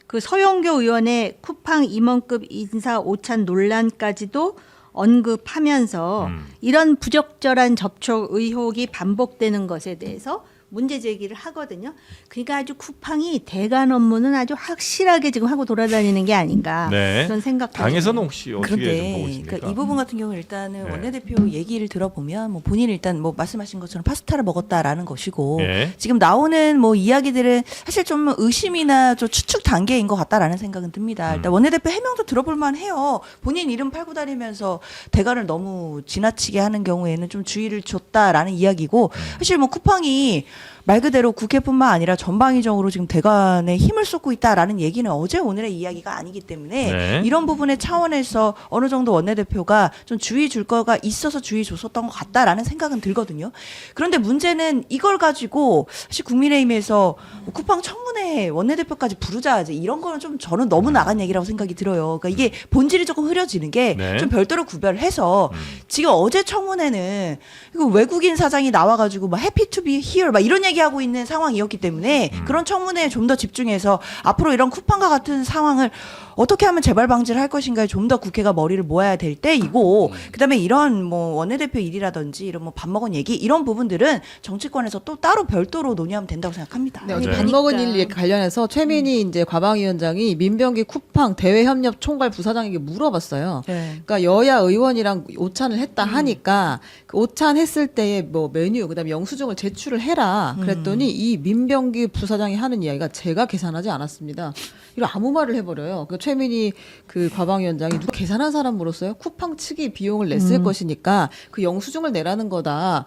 그 서영교 의원의 쿠팡 임원급 인사 오찬 논란까지도 언급하면서 이런 부적절한 접촉 의혹이 반복되는 것에 대해서 문제 제기를 하거든요. 그러니까 아주 쿠팡이 대관 업무는 아주 확실하게 지금 하고 돌아다니는 게 아닌가 네. 그런 생각도 당에서는 혹시 어떻게 좀 보고 그런데 있습니까? 그러니까 이 부분 같은 경우는 일단은 네. 원내대표 얘기를 들어보면 뭐 본인이 일단 뭐 말씀하신 것처럼 파스타를 먹었다라는 것이고 네. 지금 나오는 뭐 이야기들은 사실 좀 의심이나 좀 추측 단계인 것 같다라는 생각은 듭니다. 일단 원내대표 해명도 들어볼 만해요. 본인 이름 팔고 다니면서 대관을 너무 지나치게 하는 경우에는 좀 주의를 줬다라는 이야기고 사실 뭐 쿠팡이 말 그대로 국회뿐만 아니라 전방위적으로 지금 대관에 힘을 쏟고 있다라는 얘기는 어제 오늘의 이야기가 아니기 때문에 네. 이런 부분의 차원에서 어느 정도 원내대표가 좀 주의 줄 거가 있어서 주의 줬었던 것 같다라는 생각은 들거든요. 그런데 문제는 이걸 가지고 사실 국민의힘에서 뭐 쿠팡 청문회 원내대표까지 부르자 이제 이런 거는 좀 저는 너무 나간 얘기라고 생각이 들어요. 그러니까 이게 본질이 조금 흐려지는 게 네. 좀 별도로 구별을 해서 지금 어제 청문회는 이거 외국인 사장이 나와가지고 막 해피 투 비 히어 막 이런 얘기하고 있는 상황이었기 때문에 그런 청문회에 좀 더 집중해서 앞으로 이런 쿠팡과 같은 상황을 어떻게 하면 재발 방지를 할 것인가에 좀 더 국회가 머리를 모아야 될 때이고 그다음에 이런 뭐 원내대표 일이라든지 이런 뭐 밥 먹은 얘기 이런 부분들은 정치권에서 또 따로 별도로 논의하면 된다고 생각합니다. 네, 어제 네. 밥 먹은 일 얘기 관련해서 최민희 이제 과방위원장이 민병기 쿠팡 대외협력 총괄 부사장에게 물어봤어요. 네. 그러니까 여야 의원이랑 오찬을 했다 하니까 그 오찬 했을 때의 뭐 메뉴 그다음에 영수증을 제출을 해라. 그랬더니 이 민병기 부사장이 하는 이야기가 제가 계산하지 않았습니다. 이런 아무 말을 해버려요. 그 최민희 그 과방위원장이 누가 계산한 사람 물었어요. 쿠팡 측이 비용을 냈을 것이니까 그 영수증을 내라는 거다.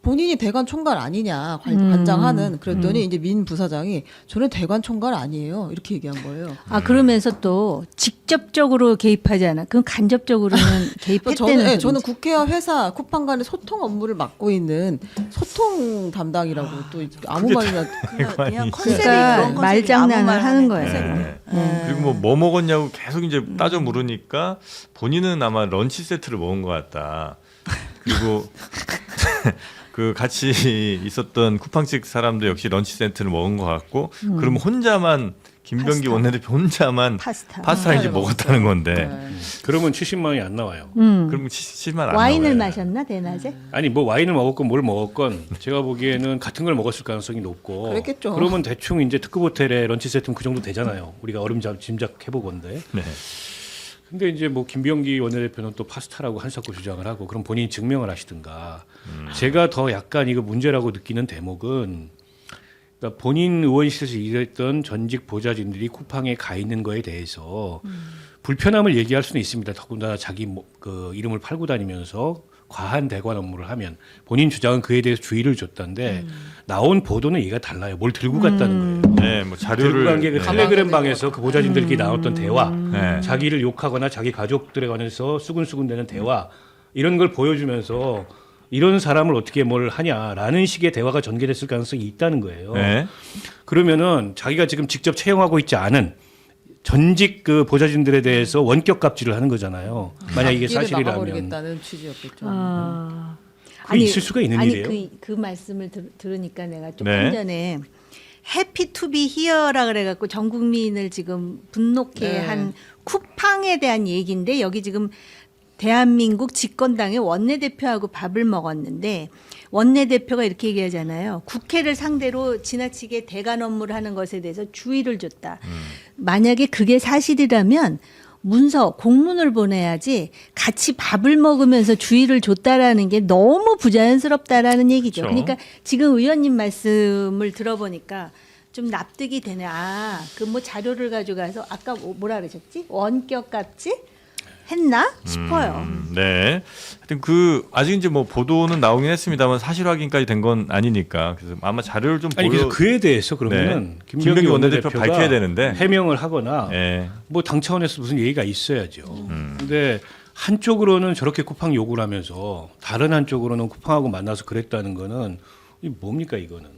본인이 대관 총괄 아니냐 관장하는 그랬더니 이제 민 부사장이 저는 대관 총괄 아니에요 이렇게 얘기한 거예요. 아 그러면서 또 직접적으로 개입하지 않아. 그럼 간접적으로는 개입했다는 저는 국회와 회사 쿠팡 간의 소통 업무를 맡고 있는 소통 담당이라고 또 아무 말이나 그냥 컨셉이 그러니까 그런 말장난을 하는 거예요. 네. 그리고 뭐 먹었냐고 계속 이제 따져 물으니까 본인은 아마 런치 세트를 먹은 것 같다. 그리고 그 같이 있었던 쿠팡 측 사람도 역시 런치 세트를 먹은 것 같고, 그러면 혼자만 김병기 파스타. 원내대표 혼자만 파스타. 이제 먹었다는 건데, 네. 그러면 70만 원이 안 나와요. 그러면 70만 안 와인을 나와요. 마셨나 대낮에? 아니 뭐 와인을 먹었건 뭘 먹었건 제가 보기에는 같은 걸 먹었을 가능성이 높고 그랬겠죠. 그러면 대충 이제 특급 호텔에 런치 세트면 그 정도 되잖아요. 우리가 짐작해 보건데. 네. 근데 이제 뭐 김병기 원내대표는 또 파스타라고 한사코 주장을 하고 그럼 본인이 증명을 하시든가. 제가 더 약간 이거 문제라고 느끼는 대목은 그러니까 본인 의원실에서 일했던 전직 보좌진들이 쿠팡에 가 있는 거에 대해서 불편함을 얘기할 수는 있습니다. 더군다나 자기 그 이름을 팔고 다니면서 과한 대관 업무를 하면 본인 주장은 그에 대해서 주의를 줬다는데 나온 보도는 얘기가 달라요. 뭘 들고 갔다는 거예요. 네, 뭐 들고 자료를 간 게 그 텔레그램 방에서 그 보좌진들끼리 나눴던 대화, 네. 자기를 욕하거나 자기 가족들에 관해서 수근수근대는 대화 이런 걸 보여주면서 이런 사람을 어떻게 뭘 하냐라는 식의 대화가 전개됐을 가능성이 있다는 거예요. 네. 그러면은 자기가 지금 직접 채용하고 있지 않은 전직 그 보좌진들에 대해서 원격 갑질을 하는 거잖아요. 만약 이게 앞길을 사실이라면 막아버리겠다는 취지였겠죠. 아. 그게 있을 수가 있는 일이에요. 그 말씀을 들으니까 내가 조금 네. 전에 해피 투비 히어라 그래갖고 전 국민을 지금 분노케 네. 한 쿠팡에 대한 얘기인데 여기 지금 대한민국 집권당의 원내대표하고 밥을 먹었는데 원내대표가 이렇게 얘기하잖아요. 국회를 상대로 지나치게 대관 업무를 하는 것에 대해서 주의를 줬다. 만약에 그게 사실이라면 문서, 공문을 보내야지 같이 밥을 먹으면서 주의를 줬다라는 게 너무 부자연스럽다라는 얘기죠. 그렇죠. 그러니까 지금 의원님 말씀을 들어보니까 좀 납득이 되네. 아, 그 뭐 자료를 가져가서 아까 뭐라 그러셨지? 원격 같지? 했나 싶어요. 네. 하여튼 그 아직 이제 뭐 보도는 나오긴 했습니다만 사실 확인까지 된 건 아니니까 그래서 아마 자료를 좀 아니 보여. 그래서 그에 대해서 그러면은 김병기 원내대표 원내대표가 밝혀야 되는데. 해명을 하거나 네. 뭐 당 차원에서 무슨 얘기가 있어야죠. 근데 한쪽으로는 저렇게 쿠팡 욕을 하면서 다른 한쪽으로는 쿠팡하고 만나서 그랬다는 거는 이 뭡니까 이거는.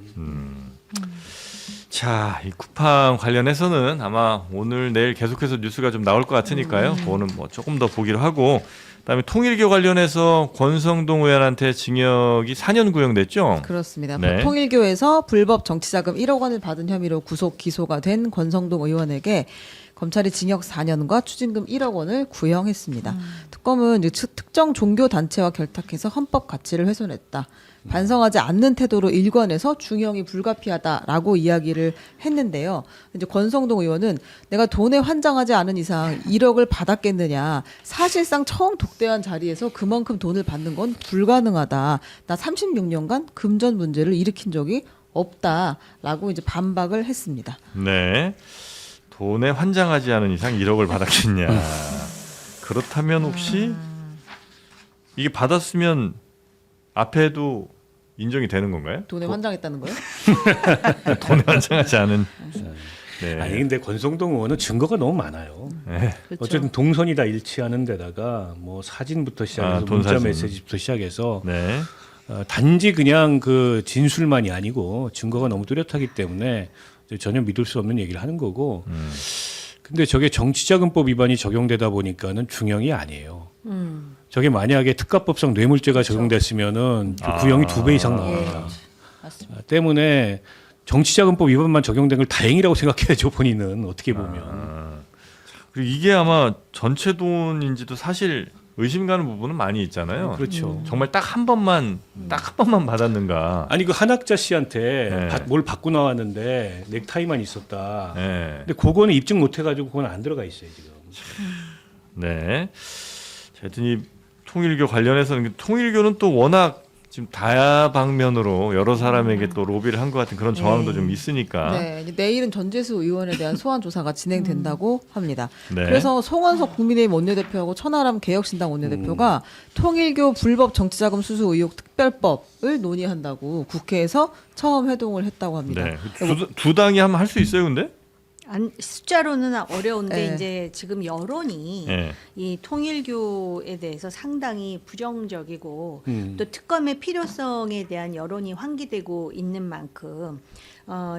자, 이 쿠팡 관련해서는 아마 오늘 내일 계속해서 뉴스가 좀 나올 것 같으니까요. 그거는 뭐 조금 더 보기로 하고, 그다음에 통일교 관련해서 권성동 의원한테 징역이 4년 구형됐죠. 그렇습니다. 네. 통일교에서 불법 정치자금 1억 원을 받은 혐의로 구속 기소가 된 권성동 의원에게 검찰이 징역 4년과 추징금 1억 원을 구형했습니다. 특검은 특정 종교 단체와 결탁해서 헌법 가치를 훼손했다. 반성하지 않는 태도로 일관해서 중형이 불가피하다라고 이야기를 했는데요. 이제 권성동 의원은 내가 돈에 환장하지 않은 이상 1억을 받았겠느냐. 사실상 처음 독대한 자리에서 그만큼 돈을 받는 건 불가능하다. 나 36년간 금전 문제를 일으킨 적이 없다라고 이제 반박을 했습니다. 네. 돈에 환장하지 않은 이상 1억을 받았겠냐. 그렇다면 혹시 이게 받았으면 앞에도 인정이 되는 건가요? 돈에 환장했다는 거예요? 돈에 환장하지 않은. 네. 아니 근데 권성동 의원은 증거가 너무 많아요. 네. 그렇죠. 어쨌든 동선이 다 일치하는 데다가 뭐 사진부터 시작해서 돈 문자 사진. 메시지부터 시작해서 네. 단지 그냥 그 진술만이 아니고 증거가 너무 뚜렷하기 때문에 전혀 믿을 수 없는 얘기를 하는 거고. 근데 저게 정치자금법 위반이 적용되다 보니까는 중형이 아니에요. 저게 만약에 특가법상 뇌물죄가 적용됐으면은 그 구형이 2배 이상 나옵니다. 맞습니다. 때문에 정치자금법 위반만 적용된 걸 다행이라고 생각해야죠. 본인은 어떻게 보면. 그리고 이게 아마 전체 돈인지도 사실 의심 가는 부분은 많이 있잖아요. 그렇죠. 정말 딱 한 번만 받았는가. 아니 그 한학자 씨한테 네. 뭘 받고 나왔는데 넥타이만 있었다. 네. 근데 그거는 입증 못 해가지고 그건 안 들어가 있어요 지금. 네. 자, 하여튼 이 통일교 관련해서는 통일교는 또 워낙 지금 다방면으로 여러 사람에게 또 로비를 한 것 같은 그런 정황도 좀 있으니까. 네, 이제 내일은 전재수 의원에 대한 소환 조사가 진행된다고 합니다. 네. 그래서 송원석 국민의힘 원내대표하고 천하람 개혁신당 원내대표가 통일교 불법 정치자금 수수 의혹 특별법을 논의한다고 국회에서 처음 회동을 했다고 합니다. 네. 두 당이 하면 할 수 있어요, 근데? 숫자로는 어려운데 네. 이제 지금 여론이 네. 이 통일교에 대해서 상당히 부정적이고 또 특검의 필요성에 대한 여론이 환기되고 있는 만큼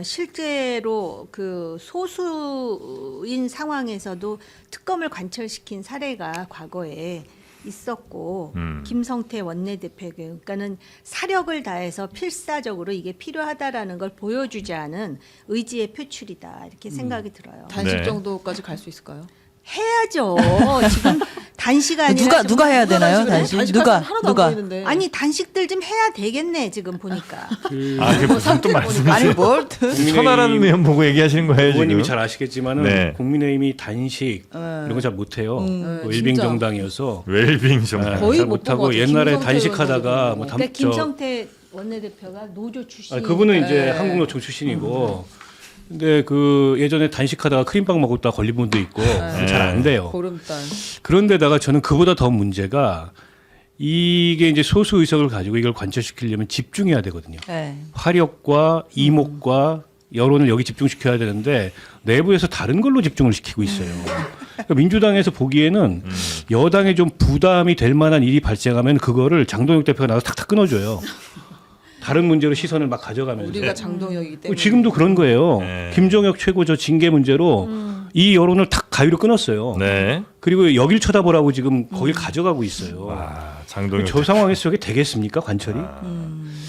실제로 그 소수인 상황에서도 특검을 관철시킨 사례가 과거에 있었고 김성태 원내대표 그러니까는 사력을 다해서 필사적으로 이게 필요하다라는 걸 보여주지 않은 의지의 표출이다 이렇게 생각이 들어요. 단식 네. 정도까지 갈 수 있을까요? 해야죠. 지금 단식 아니라 누가 해야 되나요? 단식 누가 하나도 누가 안 보이는데. 아니 단식들 좀 해야 되겠네 지금 보니까. 그게 무슨 또 말씀이세요? 아니 뭘 천하라는 의원 보고 얘기하시는 거예요, 지금? 의원님이 잘 아시겠지만은 네. 국민의힘이 단식 이런 거 잘 못해요. 그 진짜. 웰빙 정당이어서 웰빙 좀. 거의 잘 못 못하고 본것 같아요. 옛날에 김성태 단식하다가 의원도 뭐 근데 김성태 원내대표가 노조 출신. 그분은 이제 네. 한국노총 출신이고 근데 그 예전에 단식하다가 크림빵 먹었다 걸린 분도 있고 잘 안 돼요. 보름달. 그런데다가 저는 그보다 더 문제가 이게 이제 소수 의석을 가지고 이걸 관철시키려면 집중해야 되거든요. 네. 화력과 이목과 여론을 여기 집중시켜야 되는데 내부에서 다른 걸로 집중을 시키고 있어요. 그러니까 민주당에서 보기에는 여당에 좀 부담이 될 만한 일이 발생하면 그거를 장동혁 대표가 나와서 탁탁 끊어줘요. 다른 문제로 시선을 막 가져가면서. 우리가 장동혁이기 때문에. 지금도 그런 거예요. 네. 김종혁 최고 저 징계 문제로 이 여론을 탁 가위로 끊었어요. 네. 그리고 여길 쳐다보라고 지금 거길 가져가고 있어요. 아, 장동혁. 저 상황에서 저게 되겠습니까? 관철이?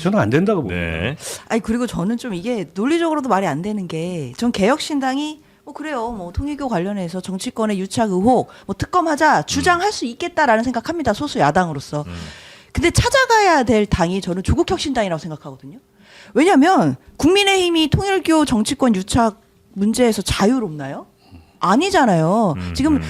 저는 안 된다고 봅니다. 네. 아니 그리고 저는 좀 이게 논리적으로도 말이 안 되는 게 전 개혁신당이 뭐 그래요 뭐 통일교 관련해서 정치권의 유착 의혹 뭐 특검하자 주장할 수 있겠다라는 생각합니다 소수 야당으로서. 근데 찾아가야 될 당이 저는 조국혁신당이라고 생각하거든요. 왜냐하면 국민의힘이 통일교 정치권 유착 문제에서 자유롭나요? 아니잖아요. 지금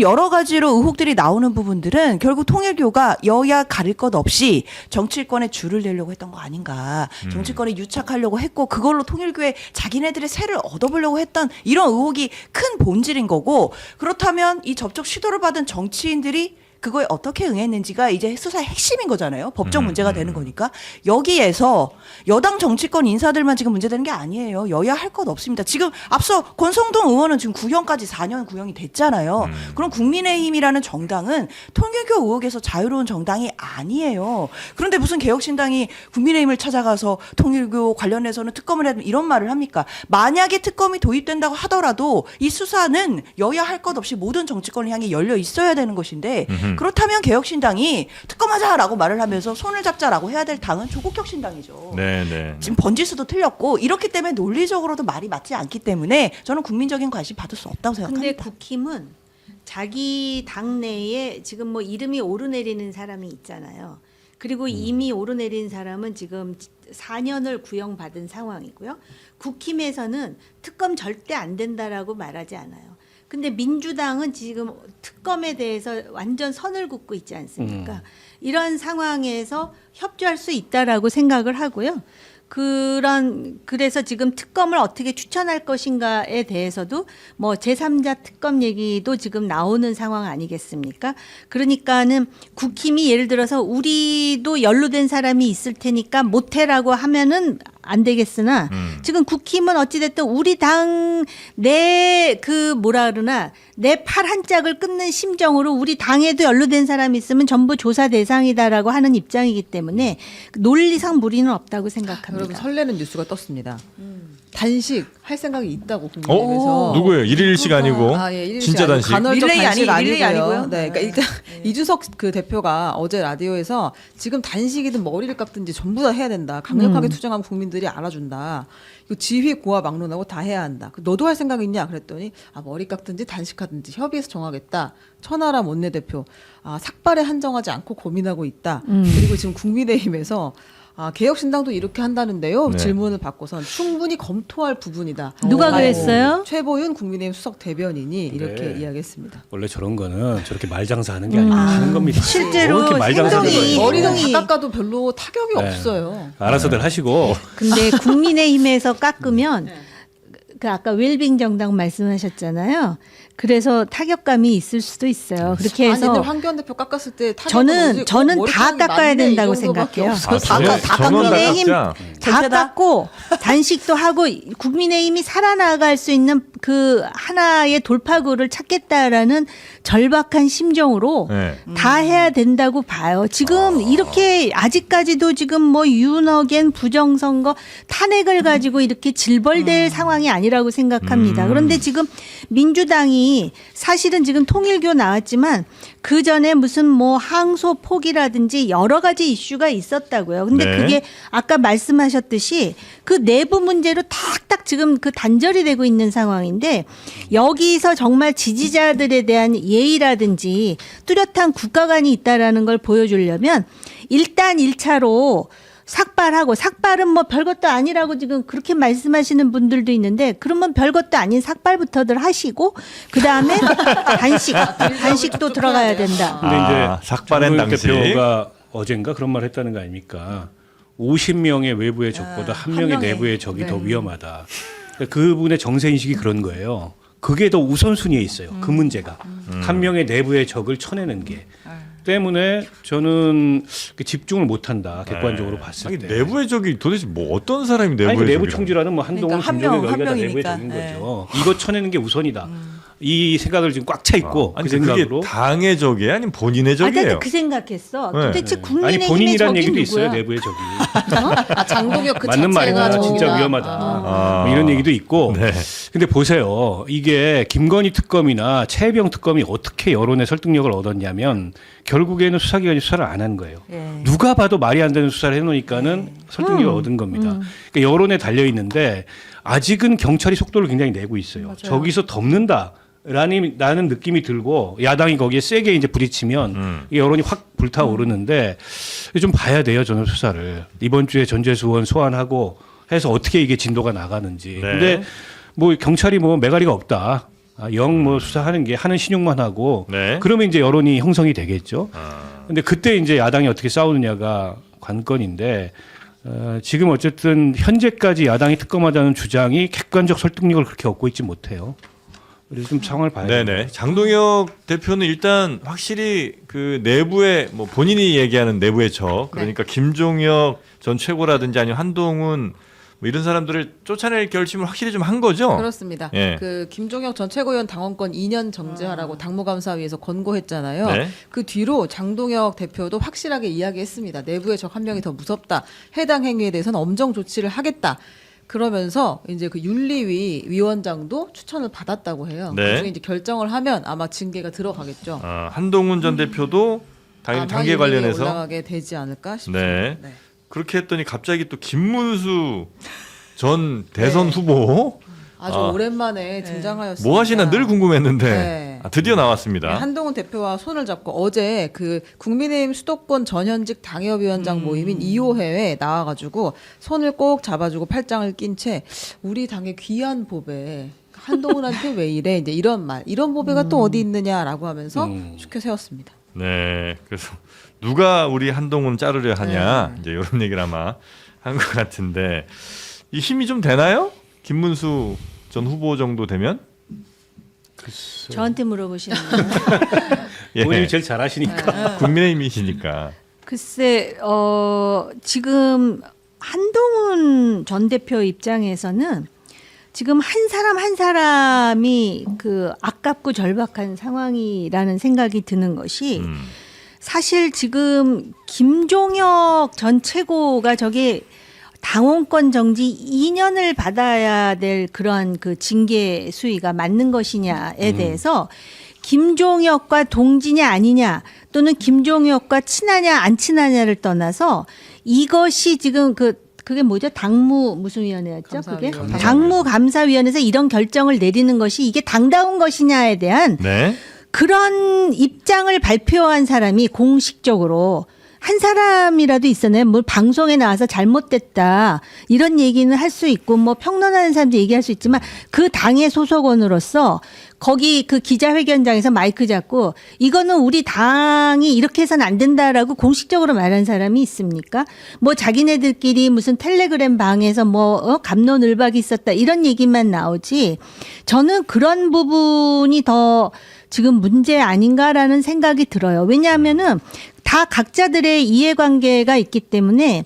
여러 가지로 의혹들이 나오는 부분들은 결국 통일교가 여야 가릴 것 없이 정치권에 줄을 내려고 했던 거 아닌가. 정치권에 유착하려고 했고 그걸로 통일교에 자기네들의 세를 얻어보려고 했던 이런 의혹이 큰 본질인 거고 그렇다면 이 접촉 시도를 받은 정치인들이 그거에 어떻게 응했는지가 이제 수사의 핵심인 거잖아요. 법적 문제가 되는 거니까. 여기에서 여당 정치권 인사들만 지금 문제되는 게 아니에요. 여야 할 것 없습니다. 지금 앞서 권성동 의원은 지금 구형까지 4년 구형이 됐잖아요. 그럼 국민의힘이라는 정당은 통일교 의혹에서 자유로운 정당이 아니에요. 그런데 무슨 개혁신당이 국민의힘을 찾아가서 통일교 관련해서는 특검을 해야 이런 말을 합니까? 만약에 특검이 도입된다고 하더라도 이 수사는 여야 할 것 없이 모든 정치권을 향해 열려 있어야 되는 것인데 그렇다면 개혁신당이 특검하자라고 말을 하면서 손을 잡자라고 해야 될 당은 조국혁신당이죠. 네, 네. 지금 번지수도 틀렸고 이렇기 때문에 논리적으로도 말이 맞지 않기 때문에 저는 국민적인 관심 받을 수 없다고 근데 생각합니다. 국힘은 자기 당내에 지금 뭐 이름이 오르내리는 사람이 있잖아요. 그리고 이미 오르내린 사람은 지금 4년을 구형받은 상황이고요. 국힘에서는 특검 절대 안 된다라고 말하지 않아요. 근데 민주당은 지금 특검에 대해서 완전 선을 긋고 있지 않습니까? 이런 상황에서 협조할 수 있다라고 생각을 하고요. 그래서 지금 특검을 어떻게 추천할 것인가에 대해서도 뭐 제3자 특검 얘기도 지금 나오는 상황 아니겠습니까? 그러니까는 국힘이 예를 들어서 우리도 연루된 사람이 있을 테니까 못해라고 하면은 안 되겠으나 지금 국힘은 어찌됐든 우리 당 내 내 팔 한 짝을 끊는 심정으로 우리 당에도 연루된 사람이 있으면 전부 조사 대상이다라고 하는 입장이기 때문에 논리상 무리는 없다고 생각합니다. 여러분 설레는 뉴스가 떴습니다. 단식 할 생각이 있다고 국민의힘에서. 누구예요? 일일식 아니고 일일식 진짜 아니고 단식. 간헐적 릴레이 단식 릴레이 아니고요. 아니고요? 네, 그러니까 일단 이준석 그 대표가 어제 라디오에서 지금 단식이든 머리를 깎든지 전부 다 해야 된다. 강력하게 투쟁하면 국민들이 알아준다. 이거 지휘 고와 막론하고 다 해야 한다. 너도 할 생각 있냐? 그랬더니 머리 깎든지 단식하든지 협의해서 정하겠다. 천하람 원내대표 삭발에 한정하지 않고 고민하고 있다. 그리고 지금 국민의힘에서 개혁신당도 이렇게 한다는데요. 네. 질문을 받고선 충분히 검토할 부분이다. 누가 라고 그랬어요? 최보윤 국민의힘 수석 대변인이 이렇게 네. 이야기했습니다. 원래 저런 거는 저렇게 말장사하는 게 아니고 하는 겁니다. 실제로 뭐 이렇게 말장사를 행동이- 해요. 머리는 행동이- 바깥가도 별로 타격이 네. 없어요. 알아서들 하시고 근데 국민의힘에서 깎으면 그 아까 웰빙 정당 말씀하셨잖아요. 그래서 타격감이 있을 수도 있어요. 그렇게 아니, 해서 근데 황교안 대표 깎았을 때 타격은 저는 뭐지? 저는 다 머리카락이 깎아야 많네, 이 된다고 정도밖에 생각해요. 없어요. 다 그래요? 깎아, 전원 다 국민의힘 깎자. 다 전체다? 깎고 단식도 하고 국민의힘이 살아나갈 수 있는 그 하나의 돌파구를 찾겠다라는 절박한 심정으로 네. 다 해야 된다고 봐요. 지금 이렇게 아직까지도 지금 뭐 윤어겐 부정선거 탄핵을 가지고 이렇게 질벌될 상황이 아니라고 생각합니다. 그런데 지금 민주당이 사실은 지금 통일교 나왔지만 그 전에 무슨 뭐 항소 포기라든지 여러 가지 이슈가 있었다고요. 근데 네. 그게 아까 말씀하셨듯이 그 내부 문제로 탁탁 지금 그 단절이 되고 있는 상황인데 여기서 정말 지지자들에 대한 예의라든지 뚜렷한 국가관이 있다라는 걸 보여주려면 일단 1차로 삭발은 뭐 별것도 아니라고 지금 그렇게 말씀하시는 분들도 있는데 그러면 별것도 아닌 삭발부터들 하시고 그다음에 단식도 들어가야 된다. 근데 아, 이제 삭발한 장동혁 당시. 대표가 어젠가 그런 말 했다는 거 아닙니까? 50명의 외부의 적보다 한 명의 내부의 적이 더 위험하다. 그러니까 그분의 정세 인식이 그런 거예요. 그게 더 우선순위에 있어요. 그 문제가 한 명의 내부의 적을 쳐내는 게 때문에 저는 집중을 못한다. 객관적으로 봤을 아니, 때. 내부의 적이 도대체 뭐 어떤 사람이 내부의 아니, 그 내부 적이라고? 총질하는 뭐 한동훈, 그러니까 한 김종혁 명, 여기가 다 한 내부의 명이니까. 적인 네. 거죠. 이거 쳐내는 게 우선이다. 이 생각을 지금 꽉 차 있고 아니, 그 그게 생각으로. 당의 적이에요? 아니면 본인의 나도 적이에요? 그 생각했어. 네. 도대체 아니 국민의힘의 본인이라는 적이 얘기도 누구야? 있어요. 내부의 적이. 장동혁 그 맞는 자체가 말이다. 진짜 적이다. 위험하다. 아. 뭐 이런 얘기도 있고. 네. 근데 보세요. 이게 김건희 특검이나 최혜병 특검이 어떻게 여론의 설득력을 얻었냐면 결국에는 수사기관이 수사를 안 한 거예요. 예. 누가 봐도 말이 안 되는 수사를 해놓으니까는 설득력을 얻은 겁니다. 그러니까 여론에 달려 있는데 아직은 경찰이 속도를 굉장히 내고 있어요. 저기서 덮는다라는 느낌이 들고 야당이 거기에 세게 이제 부딪히면 이 여론이 확 불타오르는데 좀 봐야 돼요. 저는 수사를 이번 주에 전재수 의원 소환하고 해서 어떻게 이게 진도가 나가는지. 네. 근데 뭐 경찰이 뭐 매가리가 없다. 영 뭐 수사하는 게 하는 신용만 하고 네. 그러면 이제 여론이 형성이 되겠죠. 아. 근데 그때 이제 야당이 어떻게 싸우느냐가 관건인데 지금 어쨌든 현재까지 야당이 특검하자는 주장이 객관적 설득력을 그렇게 얻고 있지 못해요. 그래서 좀 상황을 봐야 돼요. 네네. 장동혁 대표는 일단 확실히 그 내부의 뭐 본인이 얘기하는 내부의 적 그러니까 김종혁 전 최고라든지 아니면 한동훈 뭐 이런 사람들을 쫓아낼 결심을 확실히 좀 한 거죠. 그렇습니다. 예. 그 김종혁 전 최고위원 당원권 2년 정지하라고 당무감사위에서 권고했잖아요. 네. 그 뒤로 장동혁 대표도 확실하게 이야기했습니다. 내부의 적 한 명이 더 무섭다. 해당 행위에 대해서는 엄정 조치를 하겠다. 그러면서 이제 그 윤리위 위원장도 추천을 받았다고 해요. 네. 그중에 이제 결정을 하면 아마 징계가 들어가겠죠. 한동훈 전 대표도 당연히 아마 단계 윤리위에 관련해서 올라가게 되지 않을까 싶습니다. 네. 네. 그렇게 했더니 갑자기 또 김문수 전 대선 후보 아주 오랜만에 등장하였습니다. 뭐 하시나 늘 궁금했는데 네. 드디어 나왔습니다. 한동훈 대표와 손을 잡고 어제 그 국민의힘 수도권 전현직 당협위원장 모임인 2호 회에 나와가지고 손을 꼭 잡아주고 팔짱을 낀 채 우리 당의 귀한 보배 한동훈한테 왜 이래 이제 이런 말 이런 보배가 또 어디 있느냐라고 하면서 축켜 세웠습니다. 네, 그래서 누가 우리 한동훈 자르려 하냐 이제 이런 얘기를 아마 한 것 같은데 이 힘이 좀 되나요? 김문수 전 후보 정도 되면? 저한테 물어보시는 거예요. 예. 본인이 제일 잘하시니까. 국민의힘이시니까. 글쎄, 지금 한동훈 전 대표 입장에서는 지금 한 사람 한 사람이 그 아깝고 절박한 상황이라는 생각이 드는 것이 사실 지금 김종혁 전 최고가 저게 당원권 정지 2년을 받아야 될 그러한 그 징계 수위가 맞는 것이냐에 대해서 김종혁과 동지냐 아니냐 또는 김종혁과 친하냐 안 친하냐를 떠나서 이것이 지금 그게 뭐죠? 당무 무슨 위원회였죠? 그게 감사위원회. 당무 감사위원회에서 이런 결정을 내리는 것이 이게 당다운 것이냐에 대한 네. 그런 입장을 발표한 사람이 공식적으로 한 사람이라도 있었나요? 뭐 방송에 나와서 잘못됐다 이런 얘기는 할 수 있고 뭐 평론하는 사람도 얘기할 수 있지만 그 당의 소속원으로서 거기 그 기자회견장에서 마이크 잡고 이거는 우리 당이 이렇게 해서는 안 된다라고 공식적으로 말한 사람이 있습니까? 뭐 자기네들끼리 무슨 텔레그램 방에서 뭐 갑론을박이 있었다 이런 얘기만 나오지 저는 그런 부분이 더 지금 문제 아닌가라는 생각이 들어요. 왜냐하면은 다 각자들의 이해관계가 있기 때문에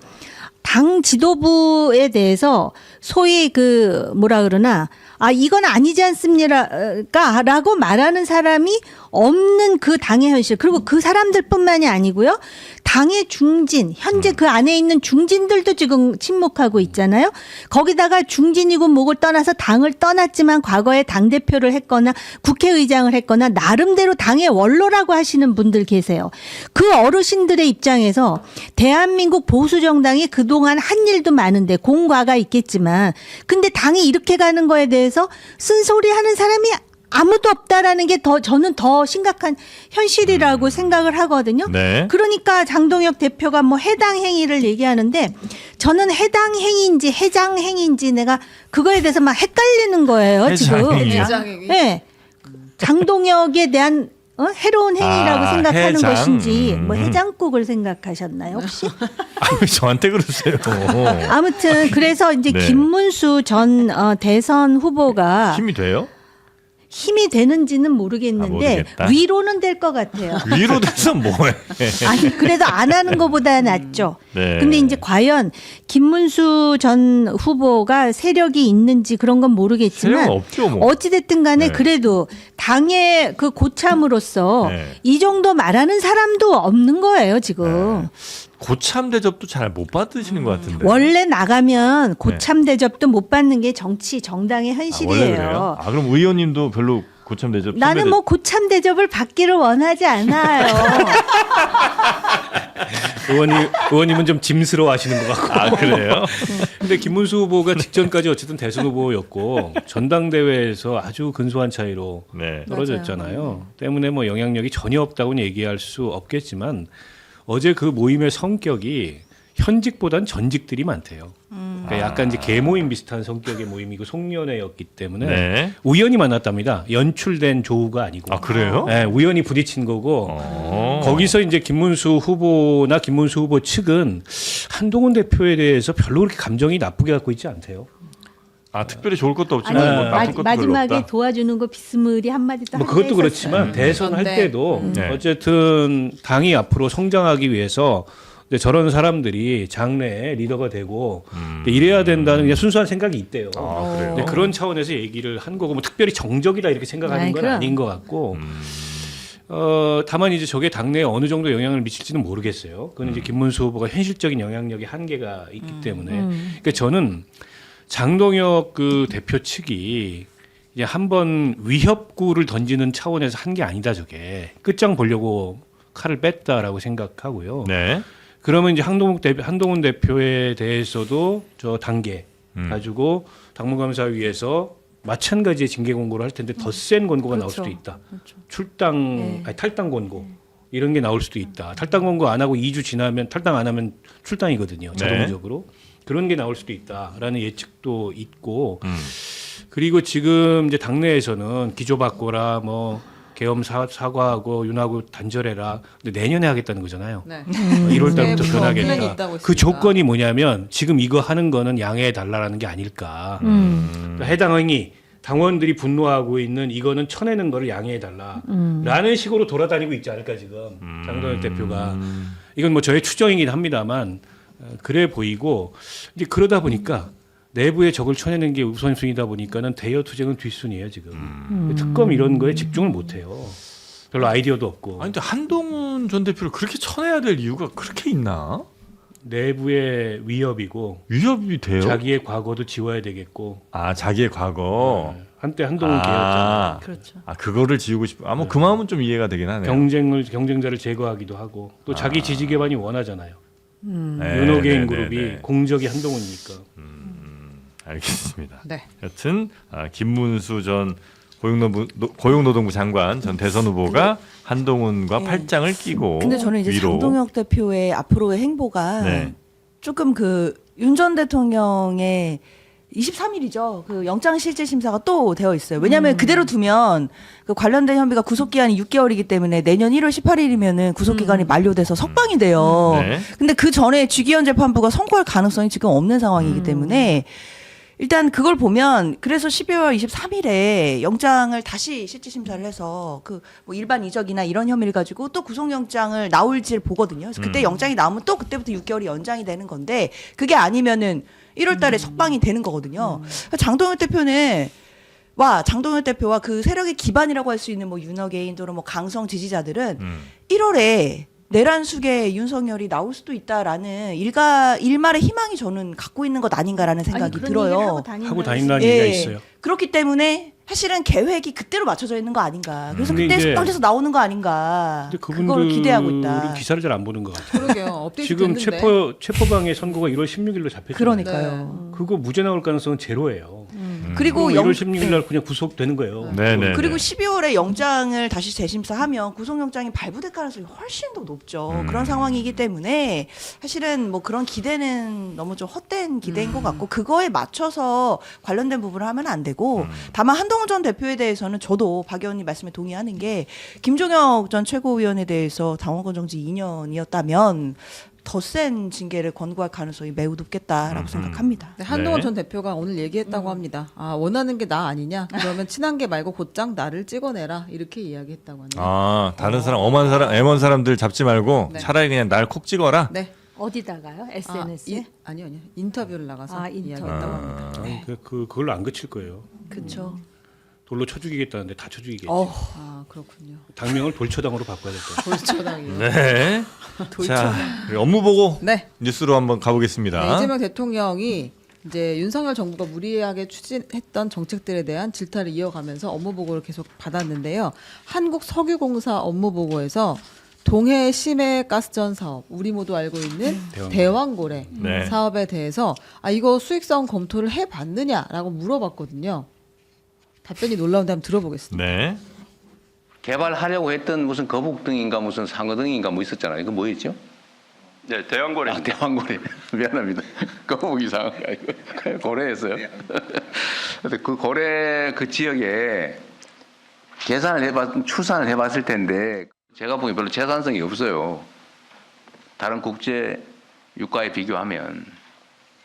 당 지도부에 대해서 소위 그 뭐라 그러나 이건 아니지 않습니까?라고 말하는 사람이 없는 그 당의 현실 그리고 그 사람들뿐만이 아니고요. 당의 중진 현재 그 안에 있는 중진들도 지금 침묵하고 있잖아요. 거기다가 중진이고 뭐고 떠나서 당을 떠났지만 과거에 당대표를 했거나 국회의장을 했거나 나름대로 당의 원로라고 하시는 분들 계세요. 그 어르신들의 입장에서 대한민국 보수정당이 그동안 한 일도 많은데 공과가 있겠지만 근데 당이 이렇게 가는 거에 대해서 쓴소리 하는 사람이 아무도 없다라는 게 저는 더 심각한 현실이라고 생각을 하거든요. 네. 그러니까 장동혁 대표가 뭐 해당 행위를 얘기하는데 저는 해당 행위인지 해장 행위인지 내가 그거에 대해서 막 헷갈리는 거예요. 지금. 해장행위요? 해장행위? 네. 장동혁에 대한 해로운 행위라고 생각하는 해장. 것인지 뭐 해장국을 생각하셨나요 혹시? 왜 저한테 그러세요? 아무튼 그래서 이제 네. 김문수 전 대선 후보가 힘이 돼요? 힘이 되는지는 모르겠는데 모르겠다. 위로는 될 것 같아요. 위로 돼서 뭐해? 아니 그래도 안 하는 것보다 낫죠. 네. 근데 이제 과연 김문수 전 후보가 세력이 있는지 그런 건 모르겠지만 세력 없죠, 뭐. 어찌됐든 간에 네. 그래도 당의 그 고참으로서 네. 이 정도 말하는 사람도 없는 거예요 지금. 고참 대접도 잘 못 받으시는 것 같은데. 원래 나가면 고참 대접도 못 받는 게 정치 정당의 원래 현실이에요. 그래요? 그럼 의원님도 별로 고참 대접. 나는 선배 뭐 고참 대접을 받기를 원하지 않아요. 의원님은 좀 짐스러워하시는 것 같고. 아 그래요? 근데 김문수 후보가 직전까지 어쨌든 대선 후보였고 전당대회에서 아주 근소한 차이로 네. 떨어졌잖아요. 때문에 뭐 영향력이 전혀 없다고는 얘기할 수 없겠지만 어제 그 모임의 성격이 현직보단 전직들이 많대요. 그러니까 약간 이제 계모임 비슷한 성격의 모임이고 송년회였기 때문에 네. 우연히 만났답니다. 연출된 조우가 아니고. 아 그래요? 네, 우연히 부딪힌 거고 어. 거기서 이제 김문수 후보나 김문수 후보 측은 한동훈 대표에 대해서 별로 그렇게 감정이 나쁘게 갖고 있지 않대요. 아 특별히 좋을 것도 아니 없지만 뭐 나쁠 것도 별로 마지막에 없다. 도와주는 거 비스무리 한마디도 뭐 하고 그것도 했었어요. 그렇지만 대선할 네. 때도 네. 어쨌든 당이 앞으로 성장하기 위해서 이제 저런 사람들이 장래에 리더가 되고 이래야 된다는 그냥 순수한 생각이 있대요. 아 그래요? 근데 그런 차원에서 얘기를 한 거고 뭐 특별히 정적이다 이렇게 생각하는 아이, 건 그럼. 아닌 것 같고 다만 이제 저게 당내에 어느 정도 영향을 미칠지는 모르겠어요. 그건 이제 김문수 후보가 현실적인 영향력이 한계가 있기 때문에 그러니까 저는 장동혁 그 대표 측이 이제 한번 위협구를 던지는 차원에서 한 게 아니다 저게 끝장 보려고 칼을 뺐다라고 생각하고요. 네. 그러면 이제 한동훈 대표에 대해서도 저 단계 가지고 당무감사위에서 마찬가지의 징계 권고를 할 텐데 더 센 권고가 나올 그렇죠. 수도 있다. 그렇죠. 출당 아니 탈당 권고 이런 게 나올 수도 있다. 탈당 권고 안 하고 2주 지나면 탈당 안 하면 출당이거든요. 자동적으로. 그런 게 나올 수도 있다라는 예측도 있고 그리고 지금 이제 당내에서는 기조바꿔라 뭐 계엄 사과하고 윤하고 단절해라. 근데 내년에 하겠다는 거잖아요. 네. 1월 달부터 네, 플랜이 변하겠다. 있다고 그 했습니다. 조건이 뭐냐면 지금 이거 하는 거는 양해해 달라라는 게 아닐까. 그러니까 해당 행위 당원들이 분노하고 있는 이거는 쳐내는 거를 양해해 달라라는 식으로 돌아다니고 있지 않을까 지금 장동혁 대표가. 이건 뭐 저의 추정이긴 합니다만 그래 보이고 이제 그러다 보니까 내부에 적을 쳐내는 게 우선순위다 보니까는 대여 투쟁은 뒷순위예요 지금. 특검 이런 거에 집중을 못 해요. 별로 아이디어도 없고. 아니 근데 한동훈 전 대표를 그렇게 쳐내야 될 이유가 그렇게 있나? 내부의 위협이고 위협이 돼요? 자기의 과거도 지워야 되겠고. 아 자기의 과거. 한때 한동훈 개였잖아요. 그렇죠. 아 그거를 지우고 싶어. 아뭐 그 마음은 좀 이해가 되긴 하네요. 경쟁자를 제거하기도 하고 또 자기 지지 기반이 원하잖아요. 네, 윤호개인 네, 그룹이 네, 네. 공적이 한동훈이니까. 알겠습니다. 네. 여튼 김문수 전 고용노동부 장관 전 대선 후보가 한동훈과 네. 팔짱을 끼고 근데 저는 이제 위로. 장동혁 대표의 앞으로의 행보가 네. 조금 그 윤 전 대통령의 23일이죠. 그 영장 실질 심사가 또 되어 있어요. 왜냐하면 그대로 두면 그 관련된 혐의가 구속 기한이 6개월이기 때문에 내년 1월 18일이면은 구속 기간이 만료돼서 석방이 돼요. 네. 근데 그 전에 주기현 재판부가 선고할 가능성이 지금 없는 상황이기 때문에 일단 그걸 보면 그래서 12월 23일에 영장을 다시 실질 심사를 해서 그 뭐 일반 이적이나 이런 혐의를 가지고 또 구속영장을 나올지를 보거든요. 그래서 그때 영장이 나오면 또 그때부터 6개월이 연장이 되는 건데 그게 아니면은 1월 달에 석방이 되는 거거든요. 장동혁 대표는 장동혁 대표와 그 세력의 기반이라고 할 수 있는 뭐 윤어게인 또는 뭐 강성 지지자들은 1월에 내란 숙에 윤석열이 나올 수도 있다라는 일말의 희망이 저는 갖고 있는 것 아닌가라는 생각이 그런 얘기를 들어요. 하고 다닌다는 얘기가 있어요. 그렇기 때문에 사실은 계획이 그때로 맞춰져 있는 거 아닌가. 그래서 근데 그때 이제- 석방돼서 나오는 거 아닌가. 근데 그걸 기대하고 있다. 그분들은 기사를 잘 안 보는 것 같아요. 그러게요. 업데이트 지금 됐는데. 체포방해 선고가 1월 16일로 잡혔잖아요. 그러니까요. 그거 무죄 나올 가능성은 제로예요. 그리고 1월 16일 날 그냥 구속되는 거예요. 네네. 그리고 12월에 영장을 다시 재심사하면 구속영장이 발부될 가능성이 훨씬 더 높죠. 그런 상황이기 때문에 사실은 뭐 그런 기대는 너무 좀 헛된 기대인 것 같고 그거에 맞춰서 관련된 부분을 하면 안 되고 다만 한동훈 전 대표에 대해서는 저도 박 의원님 말씀에 동의하는 게 김종혁 전 최고위원에 대해서 당원권 정지 2년이었다면 더 센 징계를 권고할 가능성이 매우 높겠다라고 생각합니다. 네, 한동훈 네. 전 대표가 오늘 얘기했다고 합니다. 아, 원하는 게 나 아니냐? 그러면 친한 게 말고 곧장 나를 찍어내라. 이렇게 이야기했다고 하네요. 아, 다른 사람, 엄한 사람, 애먼 사람들 잡지 말고 네. 차라리 그냥 날 콕 찍어라. 네. 어디다가요? SNS에? 아니요. 인터뷰를 나가서 아, 인터뷰. 이야기했다고 합니다. 아니, 그걸로 안 그칠 거예요. 그렇죠. 돌로 쳐 죽이겠다는데 다 쳐 죽이겠지. 아, 그렇군요. 당명을 돌처당으로 바꿔야 될 거예요. 돌처당이요. 네. 자, 우리 업무 보고 네. 뉴스로 한번 가보겠습니다. 네, 이재명 대통령이 이제 윤석열 정부가 무리하게 추진했던 정책들에 대한 질타를 이어가면서 업무 보고를 계속 받았는데요. 한국석유공사 업무 보고에서 동해 심해 가스전 사업, 우리 모두 알고 있는 대왕고래 네. 사업에 대해서 이거 수익성 검토를 해봤느냐라고 물어봤거든요. 답변이 놀라운데 한번 들어보겠습니다. 네. 개발하려고 했던 무슨 거북등인가 무슨 상어등인가 뭐 있었잖아요. 그 뭐였죠? 네, 대왕고래. 아, 대왕고래. 미안합니다. 거북이 상어가 아니고 고래였어요. 근데 그 고래 그 지역에 추산을 해봤을 텐데 제가 보기엔 별로 재산성이 없어요. 다른 국제 유가에 비교하면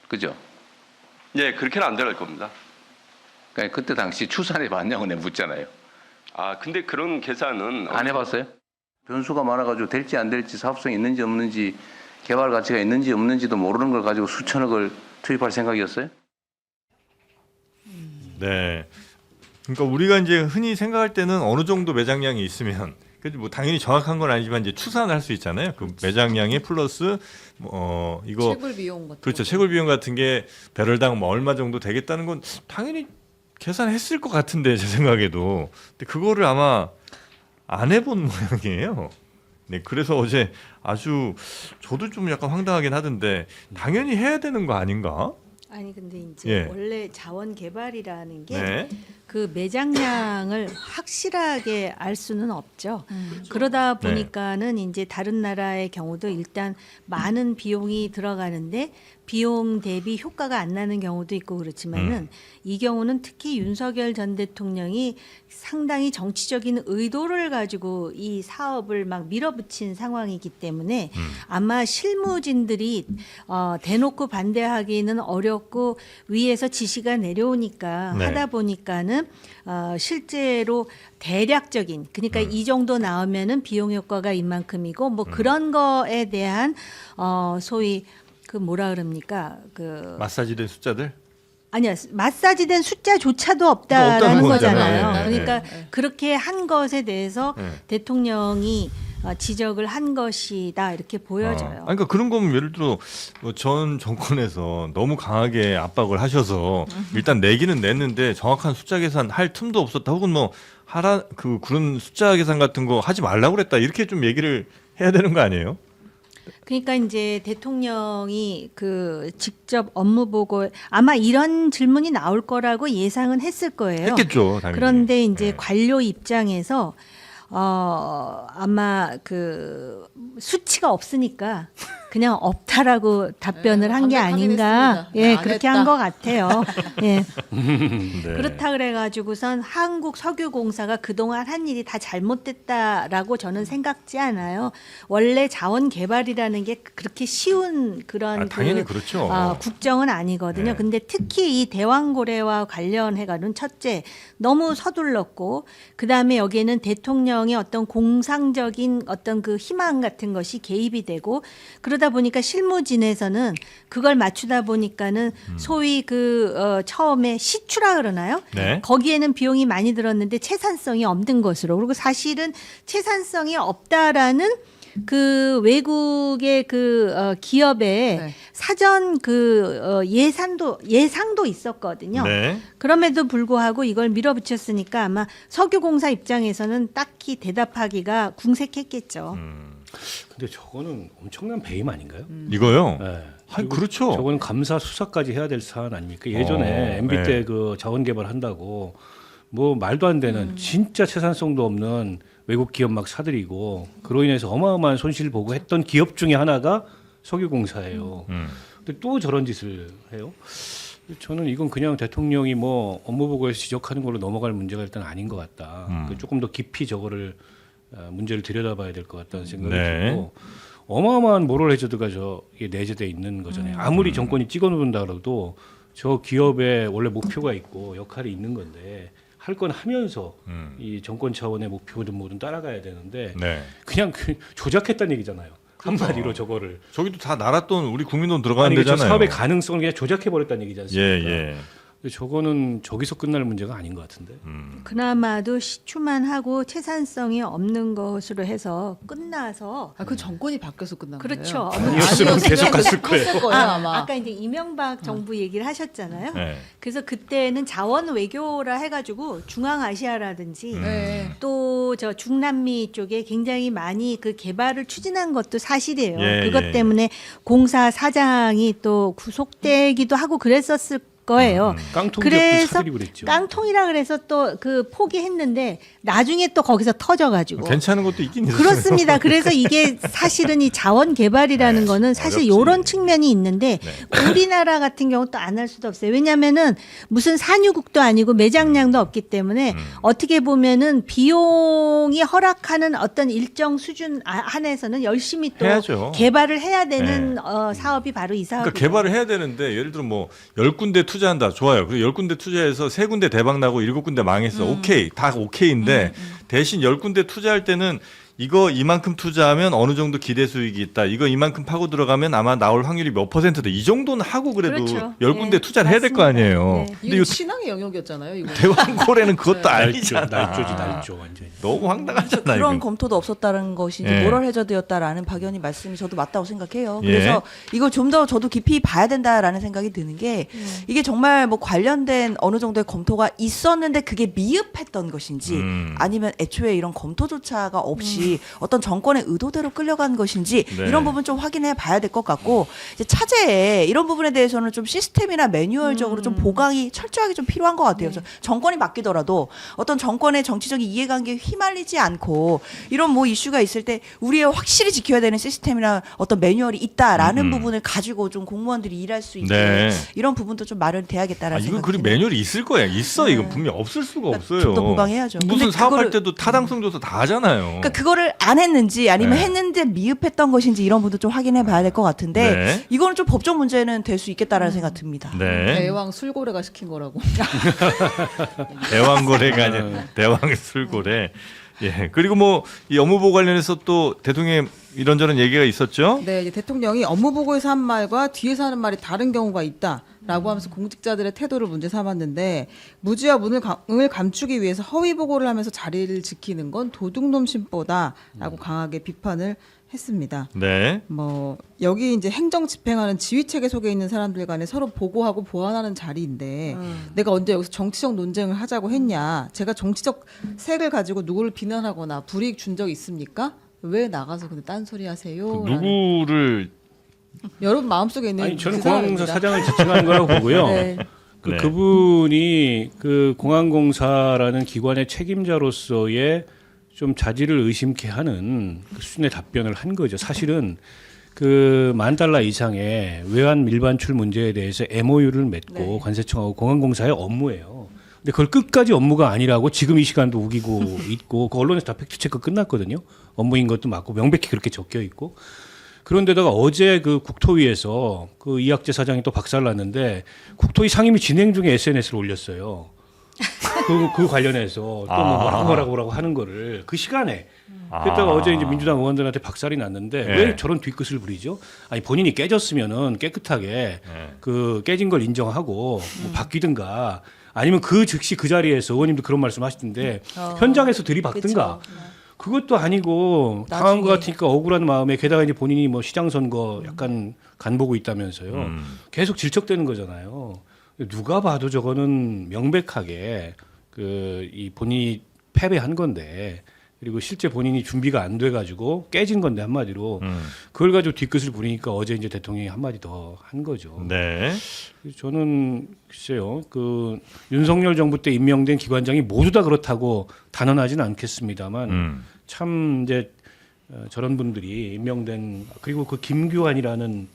그죠? 네, 그렇게는 안 될 겁니다. 그러니까 그때 당시 추산해 봤냐고 내가 묻잖아요. 아, 근데 그런 계산은 안 해봤어요? 변수가 많아가지고 될지 안 될지 사업성이 있는지 없는지 개발 가치가 있는지 없는지도 모르는 걸 가지고 수천억을 투입할 생각이었어요? 네. 그러니까 우리가 이제 흔히 생각할 때는 어느 정도 매장량이 있으면 그래도 뭐 당연히 정확한 건 아니지만 이제 추산을 할 수 있잖아요. 그 매장량에 플러스 이거 채굴 비용 같은 그렇죠. 거. 채굴 비용 같은 게 배럴당 뭐 얼마 정도 되겠다는 건 당연히 계산했을 것 같은데 제 생각에도. 근데 그거를 아마 안 해본 모양이에요. 네, 그래서 어제 아주 저도 좀 약간 황당하긴 하던데 당연히 해야 되는 거 아닌가? 아니 근데 이제 예. 원래 자원 개발이라는 게 네. 그 매장량을 확실하게 알 수는 없죠. 그러다 네. 보니까는 이제 다른 나라의 경우도 일단 많은 비용이 들어가는데 비용 대비 효과가 안 나는 경우도 있고 그렇지만은 이 경우는 특히 윤석열 전 대통령이 상당히 정치적인 의도를 가지고 이 사업을 막 밀어붙인 상황이기 때문에 아마 실무진들이 대놓고 반대하기는 어렵고 위에서 지시가 내려오니까 네. 하다 보니까는 실제로 대략적인 그러니까 이 정도 나오면은 비용 효과가 이만큼이고 뭐 그런 거에 대한 소위 그 뭐라 그럽니까 그 마사지된 숫자들? 아니야 마사지된 숫자조차도 없다는 없다라는 거잖아요. 거잖아요. 네, 그러니까 그렇게 한 것에 대해서 네. 대통령이 지적을 한 것이다 이렇게 보여져요. 그러니까 그런 거면 예를 들어 전 정권에서 너무 강하게 압박을 하셔서 일단 내기는 냈는데 정확한 숫자 계산 할 틈도 없었다. 혹은 뭐 그런 숫자 계산 같은 거 하지 말라고 그랬다. 이렇게 좀 얘기를 해야 되는 거 아니에요? 그러니까 이제 대통령이 그 직접 업무 보고 아마 이런 질문이 나올 거라고 예상은 했을 거예요. 했겠죠, 당연히. 그런데 이제 네. 관료 입장에서 아마 그 수치가 없으니까 그냥 없다라고 답변을 네, 한 게 담백하긴 아닌가. 했습니다. 예, 네, 안 그렇게 했다. 한 것 같아요. 예. 네. 그렇다 그래가지고선 한국석유공사가 그동안 한 일이 다 잘못됐다라고 저는 생각지 않아요. 원래 자원 개발이라는 게 그렇게 쉬운 그런 당연히 그렇죠. 국정은 아니거든요. 네. 근데 특히 이 대왕고래와 관련해가는 첫째 너무 서둘렀고 그 다음에 여기에는 대통령의 어떤 공상적인 어떤 그 희망 같은 것이 개입이 되고 그러다 보니까 실무진에서는 그걸 맞추다 보니까는 소위 처음에 시추라 그러나요? 네. 거기에는 비용이 많이 들었는데 채산성이 없는 것으로 그리고 사실은 채산성이 없다라는 그 외국의 기업의 네. 사전 예상도 있었거든요. 네. 그럼에도 불구하고 이걸 밀어붙였으니까 아마 석유공사 입장에서는 딱히 대답하기가 궁색했겠죠. 근데 저거는 엄청난 배임 아닌가요? 이거요? 네. 아니, 그리고 그렇죠. 저거는 감사 수사까지 해야 될 사안 아닙니까? 예전에 MB 네. 때 그 자원 개발 한다고 뭐 말도 안 되는 진짜 채산성도 없는 외국 기업 막 사들이고 그로 인해서 어마어마한 손실 보고 했던 기업 중에 하나가 석유공사예요. 근데 또 저런 짓을 해요? 저는 이건 그냥 대통령이 뭐 업무 보고에서 지적하는 걸로 넘어갈 문제가 일단 아닌 것 같다. 조금 더 깊이 저거를 문제를 들여다봐야 될 것 같다는 생각이 네. 들고 어마어마한 모럴 해저드가 저게 내재돼 있는 거잖아요. 아무리 정권이 찍어놓는다 그래도 저 기업에 원래 목표가 있고 역할이 있는 건데 할 건 하면서 이 정권 차원의 목표든 뭐든 따라가야 되는데 네. 그냥 조작했다는 얘기잖아요. 한마디로 저거를. 저기도 다 나라 돈, 우리 국민 돈 들어가는 아니, 저 데잖아요. 사업의 가능성을 그냥 조작해 버렸다는 얘기지 않습니까? 예. 근데 저거는 저기서 끝날 문제가 아닌 것 같은데. 그나마도 시추만 하고 채산성이 없는 것으로 해서 끝나서 그 정권이 바뀌어서 끝난 그렇죠. 거예요. 아니었으면 계속 갔을 거예요. 했을 거예요, 아마. 아까 이제 이명박 정부 얘기를 하셨잖아요. 네. 그래서 그때는 자원 외교라 해가지고 중앙아시아라든지 네. 또 저 중남미 쪽에 굉장히 많이 그 개발을 추진한 것도 사실이에요. 예, 그것 예. 때문에 공사 사장이 또 구속되기도 하고 그랬었을 거예요. 깡통 기업도 그래서 사들이고 그랬죠. 깡통이라 그래서 또 그 포기했는데 나중에 또 거기서 터져가지고 괜찮은 것도 있긴 있어요. 그렇습니다. 그래서 이게 사실은 이 자원 개발이라는 네, 거는 사실 어렵지. 이런 측면이 있는데 우리나라 같은 경우 또 안 할 수도 없어요. 왜냐하면은 무슨 산유국도 아니고 매장량도 없기 때문에 어떻게 보면은 비용이 허락하는 어떤 일정 수준 안에서는 열심히 또 해야죠. 개발을 해야 되는 네. 사업이 바로 이 사업이죠. 그러니까 개발을 해야 되는데 예를 들어 뭐 10군데 투자한다. 좋아요. 그리고 10군데 투자해서 3군데 대박 나고 7군데 망했어. 오케이. 다 오케이인데 대신 10군데 투자할 때는 이거 이만큼 투자하면 어느 정도 기대 수익이 있다. 이거 이만큼 파고 들어가면 아마 나올 확률이 몇 %다. 이 정도는 하고 그래도 그렇죠. 10군데 네, 투자를 해야 될 거 맞습니다. 아니에요. 네. 근데 이거 이거 신앙의 영역이었잖아요. 이거. 대왕고래는 그것도 네. 아니잖아. 날조지 날조 완전히. 너무 황당하잖아. 그런 이건. 검토도 없었다는 것이 이제 예. 모럴 해저드였다라는 박 의원님 말씀이 저도 맞다고 생각해요. 예. 그래서 이걸 좀 더 저도 깊이 봐야 된다라는 생각이 드는 게 이게 정말 뭐 관련된 어느 정도의 검토가 있었는데 그게 미흡했던 것인지 아니면 애초에 이런 검토조차가 없이 어떤 정권의 의도대로 끌려간 것인지 네. 이런 부분 좀 확인해 봐야 될 것 같고 이제 차제에 이런 부분에 대해서는 좀 시스템이나 매뉴얼적으로 좀 보강이 철저하게 좀 필요한 것 같아요. 그래서 정권이 바뀌더라도 어떤 정권의 정치적인 이해관계에 휘말리지 않고 이런 뭐 이슈가 있을 때 우리의 확실히 지켜야 되는 시스템이나 어떤 매뉴얼이 있다라는 부분을 가지고 좀 공무원들이 일할 수 있게 네. 이런 부분도 좀 마련돼야겠다라는 이건 생각이 그리 드네요. 매뉴얼이 있을 거야. 있어. 이건 분명 없을 수가 그러니까 없어요. 좀더 보강해야죠. 무슨 근데 사업할 그거를- 때도 타당성 조사 다 하잖아요. 그러니까 그거를 안 했는지 아니면 네. 했는데 미흡했던 것인지 이런 부분도 좀 확인해 봐야 될 것 같은데 네. 이거는 좀 법적 문제는 될 수 있겠다라는 생각 듭니다. 네. 대왕 술고래가 시킨 거라고. 대왕고래가 아니라 대왕 술고래. 예. 그리고 뭐 이 업무보고 관련해서 또 대통령 이런저런 얘기가 있었죠. 네, 이제 대통령이 업무 보고에서 한 말과 뒤에서 하는 말이 다른 경우가 있다라고 하면서 공직자들의 태도를 문제 삼았는데 무지와 문을 감추기 위해서 허위 보고를 하면서 자리를 지키는 건 도둑놈 심보다라고 강하게 비판을 했습니다. 네. 뭐 여기 이제 행정 집행하는 지휘 체계 속에 있는 사람들 간에 서로 보고하고 보완하는 자리인데 내가 언제 여기서 정치적 논쟁을 하자고 했냐? 제가 정치적 색을 가지고 누구를 비난하거나 불이익 준 적이 있습니까? 왜 나가서 근데 딴소리 하세요? 그 누구를 여러분 마음속에 있는 아니 저는 그 공항공사 사람입니다. 사장을 지칭하는 거라고 보고요. 네. 네. 그분이 그 공항공사라는 기관의 책임자로서의 좀 자질을 의심케 하는 그 수준의 답변을 한 거죠. 사실은 그 $10,000 이상의 외환 밀반출 문제에 대해서 MOU를 맺고 네. 관세청하고 공항공사의 업무예요. 근데 그걸 끝까지 업무가 아니라고 지금 이 시간도 우기고 있고 그 언론에서 다 팩트 체크 끝났거든요. 업무인 것도 맞고 명백히 그렇게 적혀 있고. 그런데다가 어제 그 국토위에서 그 이학재 사장이 또 박살났는데 국토위 상임위 진행 중에 SNS를 올렸어요. 그 관련해서 또 뭐 뭐라고 하는 거를 그 시간에. 그랬다가 어제 이제 민주당 의원들한테 박살이 났는데 네. 왜 저런 뒤끝을 부리죠? 아니 본인이 깨졌으면은 깨끗하게 그 깨진 걸 인정하고 뭐 바뀌든가 아니면 그 즉시 그 자리에서 의원님도 그런 말씀하시던데 현장에서 들이박든가. 그것도 아니고 당한 것 같으니까 억울한 마음에 게다가 이제 본인이 뭐 시장 선거 약간 간보고 있다면서요. 계속 질척대는 거잖아요. 누가 봐도 저거는 명백하게 그 이 본인이 패배한 건데 그리고 실제 본인이 준비가 안 돼가지고 깨진 건데 한마디로 그걸 가지고 뒤끝을 부리니까 어제 이제 대통령이 한마디 더 한 거죠. 네. 저는 글쎄요, 그 윤석열 정부 때 임명된 기관장이 모두 다 그렇다고 단언하지는 않겠습니다만 참 이제 저런 분들이 임명된 그리고 그 김규환이라는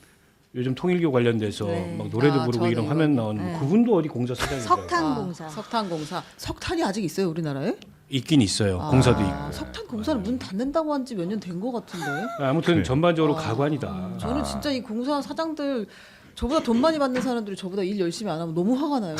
요즘 통일교 관련돼서 네. 막 노래도 아, 부르고 저는 이런 이거- 화면 나오는 네. 그분도 어디 공사 사장인가요? 석탄공사. 석탄공사. 석탄이 아직 있어요 우리나라에? 있긴 있어요. 공사도 있고. 석탄공사는 문 닫는다고 한 지 몇 년 된 것 같은데. 아무튼 그래요. 전반적으로 가관이다. 저는 진짜 이 공사 사장들 저보다 돈 많이 받는 사람들이 저보다 일 열심히 안 하면 너무 화가 나요.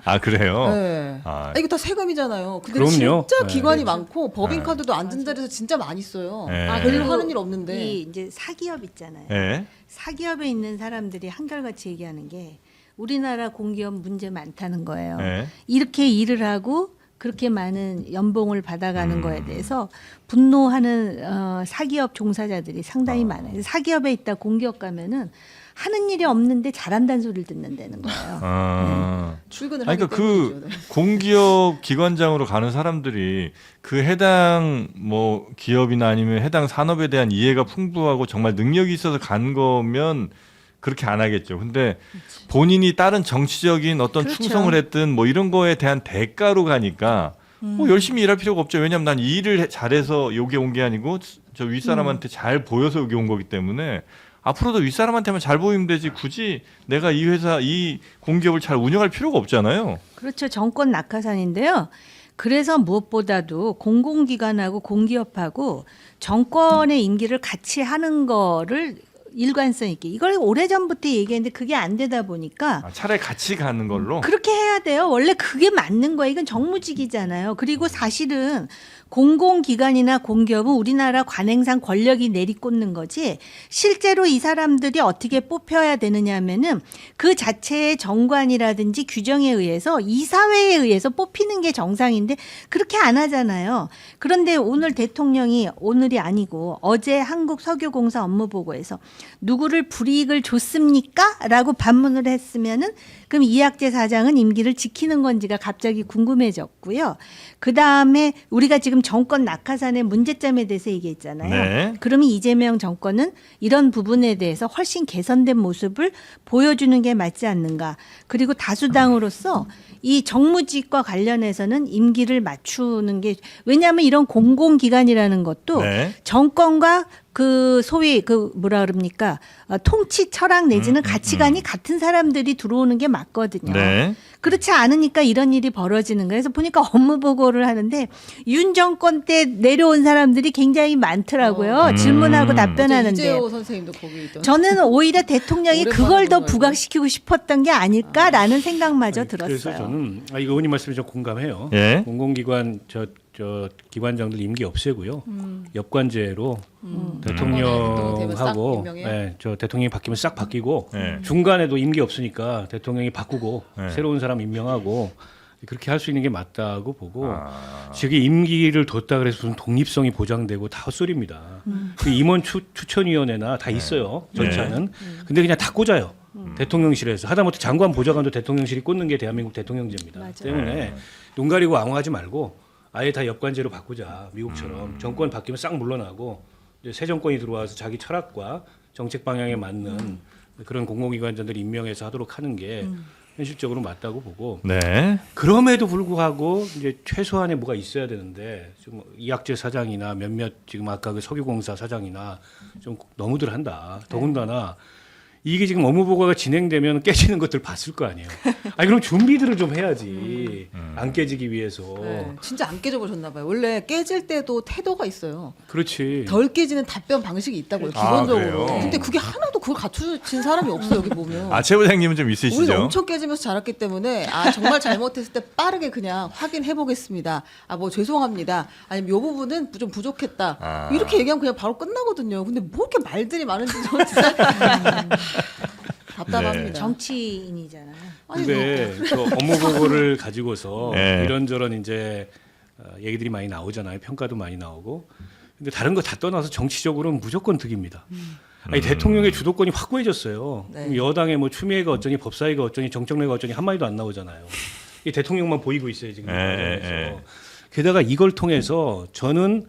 아 그래요? 네. 아, 이거 다 세금이잖아요. 근데 그럼요. 진짜 네. 기관이 많고 법인카드도 앉은 자리에서 진짜 많이 써요. 네. 아, 별로 하는 일 없는데. 이 이제 사기업 있잖아요. 네. 사기업에 있는 사람들이 한결같이 얘기하는 게 우리나라 공기업 문제 많다는 거예요. 네. 이렇게 일을 하고 그렇게 많은 연봉을 받아가는 거에 대해서 분노하는 사기업 종사자들이 상당히 많아요. 사기업에 있다 공기업 가면은 하는 일이 없는데 잘한다는 소리를 듣는다는 거예요. 아. 출근을 아니, 하기 그러니까 때문이죠. 그 네. 공기업 기관장으로 가는 사람들이 그 해당 뭐 기업이나 아니면 해당 산업에 대한 이해가 풍부하고 정말 능력이 있어서 간 거면 그렇게 안 하겠죠. 근데 본인이 다른 정치적인 어떤 그렇죠. 충성을 했든 뭐 이런 거에 대한 대가로 가니까 뭐 열심히 일할 필요가 없죠. 왜냐하면 난 이 일을 잘해서 여기 온 게 아니고 저 윗사람한테 잘 보여서 여기 온 거기 때문에 앞으로도 윗사람한테만 잘 보이면 되지 굳이 내가 이 회사 이 공기업을 잘 운영할 필요가 없잖아요. 그렇죠. 정권 낙하산인데요. 그래서 무엇보다도 공공기관하고 공기업하고 정권의 임기를 같이 하는 거를 일관성 있게 이걸 오래전부터 얘기했는데 그게 안 되다 보니까 아, 차라리 같이 가는 걸로. 그렇게 해야 돼요. 원래 그게 맞는 거예요. 이건 정무직이잖아요. 그리고 사실은 공공기관이나 공기업은 우리나라 관행상 권력이 내리꽂는 거지 실제로 이 사람들이 어떻게 뽑혀야 되느냐 하면은 그 자체의 정관이라든지 규정에 의해서 이사회에 의해서 뽑히는 게 정상인데 그렇게 안 하잖아요. 그런데 오늘 대통령이 오늘이 아니고 어제 한국석유공사 업무보고에서 누구를 불이익을 줬습니까? 라고 반문을 했으면은 그럼 이학재 사장은 임기를 지키는 건지가 갑자기 궁금해졌고요. 그 다음에 우리가 지금 정권 낙하산의 문제점에 대해서 얘기했잖아요. 네. 그러면 이재명 정권은 이런 부분에 대해서 훨씬 개선된 모습을 보여주는 게 맞지 않는가. 그리고 다수당으로서 이 정무직과 관련해서는 임기를 맞추는 게 왜냐하면 이런 공공기관이라는 것도 네. 정권과 그 소위 그 뭐라 그럽니까 통치 철학 내지는 가치관이 같은 사람들이 들어오는 게 맞거든요. 네. 그렇지 않으니까 이런 일이 벌어지는 거예요. 그래서 보니까 업무 보고를 하는데 윤 정권 때 내려온 사람들이 굉장히 많더라고요. 질문하고 답변하는데. 이재호 선생님도 거기 있던. 저는 오히려 대통령이 오랜만에 그걸 더 보는 부각시키고 싶었던 게 아닐까라는 생각마저 아니, 그래서 들었어요. 저는 이거 의원님 말씀에 좀 공감해요. 예. 공공기관 저 기관장들 임기 없애고요. 역관제로 되면 싹 대통령하고 임명해요? 네, 저 대통령이 바뀌면 싹 바뀌고 네. 중간에도 임기 없으니까 대통령이 바꾸고 네. 새로운 사람 임명하고 그렇게 할 수 있는 게 맞다고 보고 아. 저게 임기를 뒀다 그래서 무슨 독립성이 보장되고 다 헛소리입니다. 그 임원 추천위원회나 다 있어요. 절차는. 근데 그냥 다 꽂아요. 대통령실에서 하다못해 장관 보좌관도 대통령실이 꽂는 게 대한민국 대통령제입니다. 맞아요. 때문에 네. 눈 가리고 앙호하지 말고 아예 다 역관제로 바꾸자 미국처럼 정권 바뀌면 싹 물러나고 이제 새 정권이 들어와서 자기 철학과 정책 방향에 맞는 그런 공공기관장들 임명해서 하도록 하는 게 현실적으로 맞다고 보고 네. 그럼에도 불구하고 이제 최소한의 뭐가 있어야 되는데 좀 이학재 사장이나 몇몇 지금 아까 그 석유공사 사장이나 좀 너무들 한다. 더군다나 이게 지금 업무보고가 진행되면 깨지는 것들 봤을 거 아니에요. 아니 그럼 준비들을 좀 해야지. 안 깨지기 위해서. 네, 진짜 안 깨져보셨나 봐요. 원래 깨질 때도 태도가 있어요. 그렇지. 덜 깨지는 답변 방식이 있다고요. 아, 기본적으로. 그래요? 근데 그게 하나도 그걸 갖추신 사람이 없어요. 여기 보면. 최 부장님은 좀 우리는 있으시죠? 엄청 깨지면서 자랐기 때문에 정말 잘못했을 때 빠르게 그냥 확인해 보겠습니다. 뭐 죄송합니다. 아니면 이 부분은 좀 부족했다. 이렇게 얘기하면 그냥 바로 끝나거든요. 근데 뭐 이렇게 말들이 많은지 저는 진짜 답답합니다. 네. 정치인이잖아요. 근데 그 업무 보고를 가지고서 네. 이런저런 이제 얘기들이 많이 나오잖아요. 평가도 많이 나오고. 근데 다른 거 다 떠나서 정치적으로는 무조건 득입니다. 아니 대통령의 주도권이 확고해졌어요. 네. 그럼 여당의 뭐 추미애가 어쩌니 법사위가 어쩌니 정청래가 어쩌니 한 마디도 안 나오잖아요. 이 대통령만 보이고 있어요 지금. 이 과정에서. 게다가 이걸 통해서 저는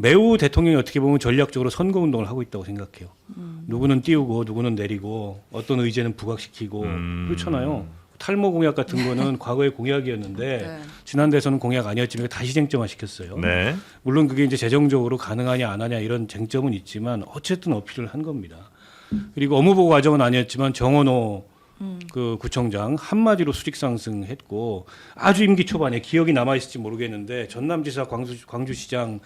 매우 대통령이 어떻게 보면 전략적으로 선거운동을 하고 있다고 생각해요. 누구는 띄우고 누구는 내리고 어떤 의제는 부각시키고 그렇잖아요. 탈모 공약 같은 거는 과거의 공약이었는데 네. 지난 대선은 공약 아니었지만 다시 쟁점화시켰어요. 네. 물론 그게 이제 재정적으로 가능하냐 안 하냐 이런 쟁점은 있지만 어쨌든 어필을 한 겁니다. 그리고 업무보고 과정은 아니었지만 정원호 그 구청장 한마디로 수직 상승했고 아주 임기 초반에 기억이 남아 있을지 모르겠는데 전남지사 광주시장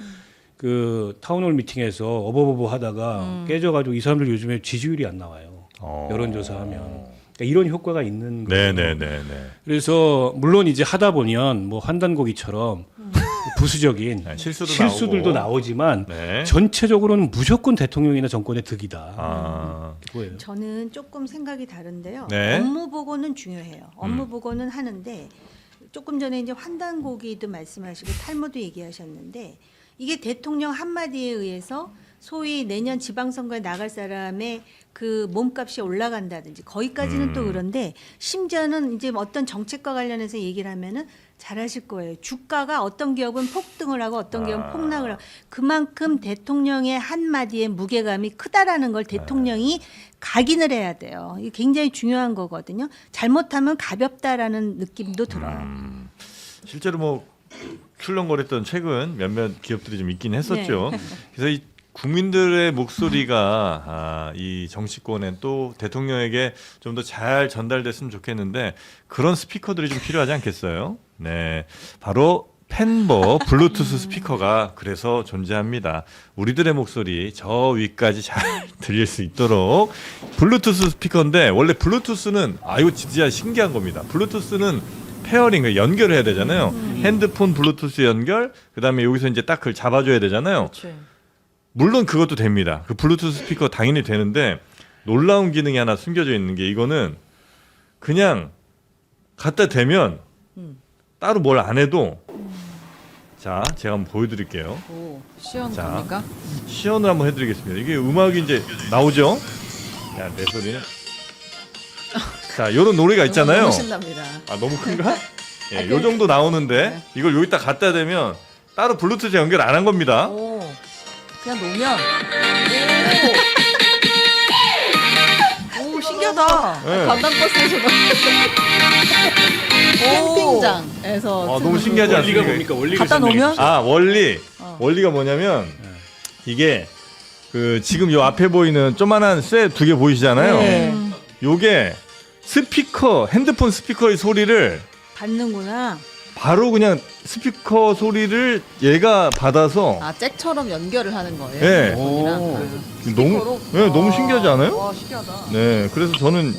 그 타운홀 미팅에서 어버버버 하다가 깨져가지고 이 사람들 요즘에 지지율이 안 나와요. 여론조사하면. 그러니까 이런 효과가 있는 거예요. 네네네. 그래서 물론 이제 하다 보면 뭐 환단고기처럼 부수적인 실수들도 나오지만 네. 전체적으로는 무조건 대통령이나 정권의 득이다. 그거예요. 저는 조금 생각이 다른데요. 네. 업무 보고는 중요해요. 업무 보고는 하는데 조금 전에 이제 환단고기도 말씀하시고 탈모도 얘기하셨는데 이게 대통령 한마디에 의해서 소위 내년 지방선거에 나갈 사람의 그 몸값이 올라간다든지 거기까지는 또 그런데 심지어는 이제 어떤 정책과 관련해서 얘기를 하면은 잘하실 거예요. 주가가 어떤 기업은 폭등을 하고 어떤 기업은 폭락을 하고 그만큼 대통령의 한마디의 무게감이 크다라는 걸 대통령이 각인을 해야 돼요. 이게 굉장히 중요한 거거든요. 잘못하면 가볍다라는 느낌도 들어요. 실제로 뭐 출렁거렸던 최근 몇몇 기업들이 좀 있긴 했었죠. 그래서 이 국민들의 목소리가 이 정치권에 또 대통령에게 좀 더 잘 전달됐으면 좋겠는데 그런 스피커들이 좀 필요하지 않겠어요? 네, 바로 펜버 블루투스 스피커가 그래서 존재합니다. 우리들의 목소리 저 위까지 잘 들릴 수 있도록 블루투스 스피커인데 원래 블루투스는 이거 진짜 신기한 겁니다. 블루투스는 페어링 연결을 해야 되잖아요. 핸드폰 블루투스 연결, 그다음에 여기서 이제 딱 그걸 잡아줘야 되잖아요. 물론 그것도 됩니다. 그 블루투스 스피커 당연히 되는데 놀라운 기능이 하나 숨겨져 있는 게 이거는 그냥 갖다 대면 따로 뭘 안 해도 자 제가 한번 보여드릴게요. 시연 자. 겁니까? 시연을 한번 해드리겠습니다. 이게 음악이 이제 나오죠. 야, 내 소리는 자 이런 노래가 있잖아요. 너무 신납니다. 너무 큰가? 예, 요 정도 나오는데 이걸 여기다 갖다 대면 따로 블루투스 연결 안 한 겁니다. 그냥 놓으면 오 신기하다. 네. 관광버스에서 캠핑장에서 너무 신기하지 원리가 않습니까? 뭡니까? 원리를 갖다 놓으면? 원리가 뭐냐면 이게 그 지금 요 앞에 보이는 조만한 쇠 두 개 보이시잖아요. 네. 요게 스피커 핸드폰 스피커의 소리를 받는구나. 바로 그냥 스피커 소리를 얘가 받아서 잭처럼 연결을 하는 거예요. 네. 스피커로? 너무 신기하지 않아요? 와 신기하다. 네, 그래서 저는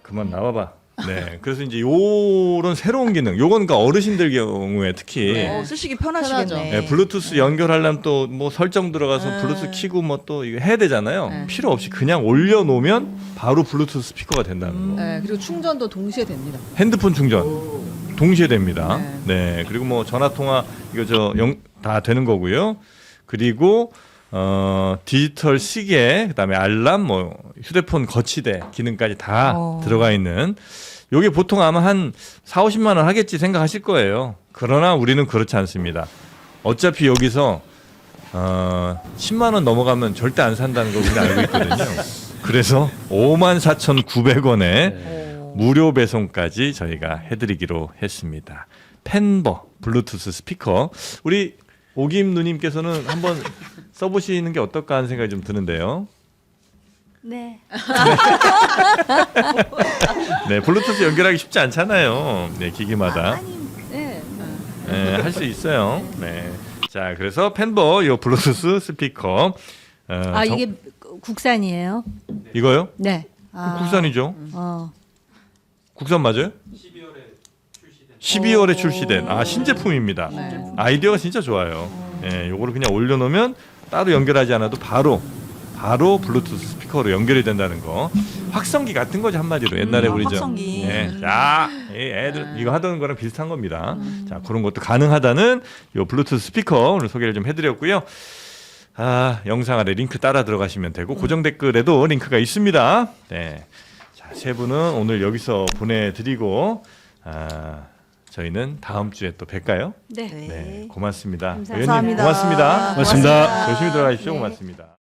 그만 나와봐. 네, 그래서 이제 요런 새로운 기능, 요건 그러니까 어르신들 경우에 특히 쓰시기 편하시겠네. 네, 블루투스 연결하려면 또 뭐 설정 들어가서 블루투스 키고 뭐 또 이거 해야 되잖아요. 네. 필요 없이 그냥 올려놓으면 바로 블루투스 스피커가 된다는 거. 네, 그리고 충전도 동시에 됩니다. 핸드폰 충전 동시에 됩니다. 네. 네, 그리고 뭐 전화 통화 이거 다 되는 거고요. 그리고 디지털 시계, 그다음에 알람, 뭐 휴대폰 거치대 기능까지 다 들어가 있는 요게 보통 아마 한 4, 50만 원 하겠지 생각하실 거예요. 그러나 우리는 그렇지 않습니다. 어차피 여기서 10만 원 넘어가면 절대 안 산다는 걸 우리는 알고 있거든요. 그래서 54,900원에 무료 배송까지 저희가 해드리기로 했습니다. 펜버 블루투스 스피커, 우리 오김 누님께서는 한번 써보시는 게 어떨까 하는 생각이 좀 드는데요. 네. 네, 블루투스 연결하기 쉽지 않잖아요. 네, 기기마다. 네. 네, 할 수 있어요. 네. 자, 그래서 펜버 요 블루투스 스피커. 이게 국산이에요? 이거요? 네. 국산이죠. 어. 국산 맞아요? 12월에 출시된 신제품입니다. 아이디어가 진짜 좋아요. 예, 요거를 그냥 올려놓으면 따로 연결하지 않아도 바로 블루투스 스피커로 연결이 된다는 거. 확성기 같은 거죠, 한마디로. 옛날에 우리 확성기. 자, 애들 이거 하던 거랑 비슷한 겁니다. 자, 그런 것도 가능하다는 요 블루투스 스피커 오늘 소개를 좀 해드렸고요. 영상 아래 링크 따라 들어가시면 되고 고정 댓글에도 링크가 있습니다. 네, 자, 세 분은 오늘 여기서 보내드리고 저희는 다음 주에 또 뵐까요? 네. 네, 고맙습니다. 감사합니다. 의원님 고맙습니다. 고맙습니다. 조심히 들어가십시오. 고맙습니다.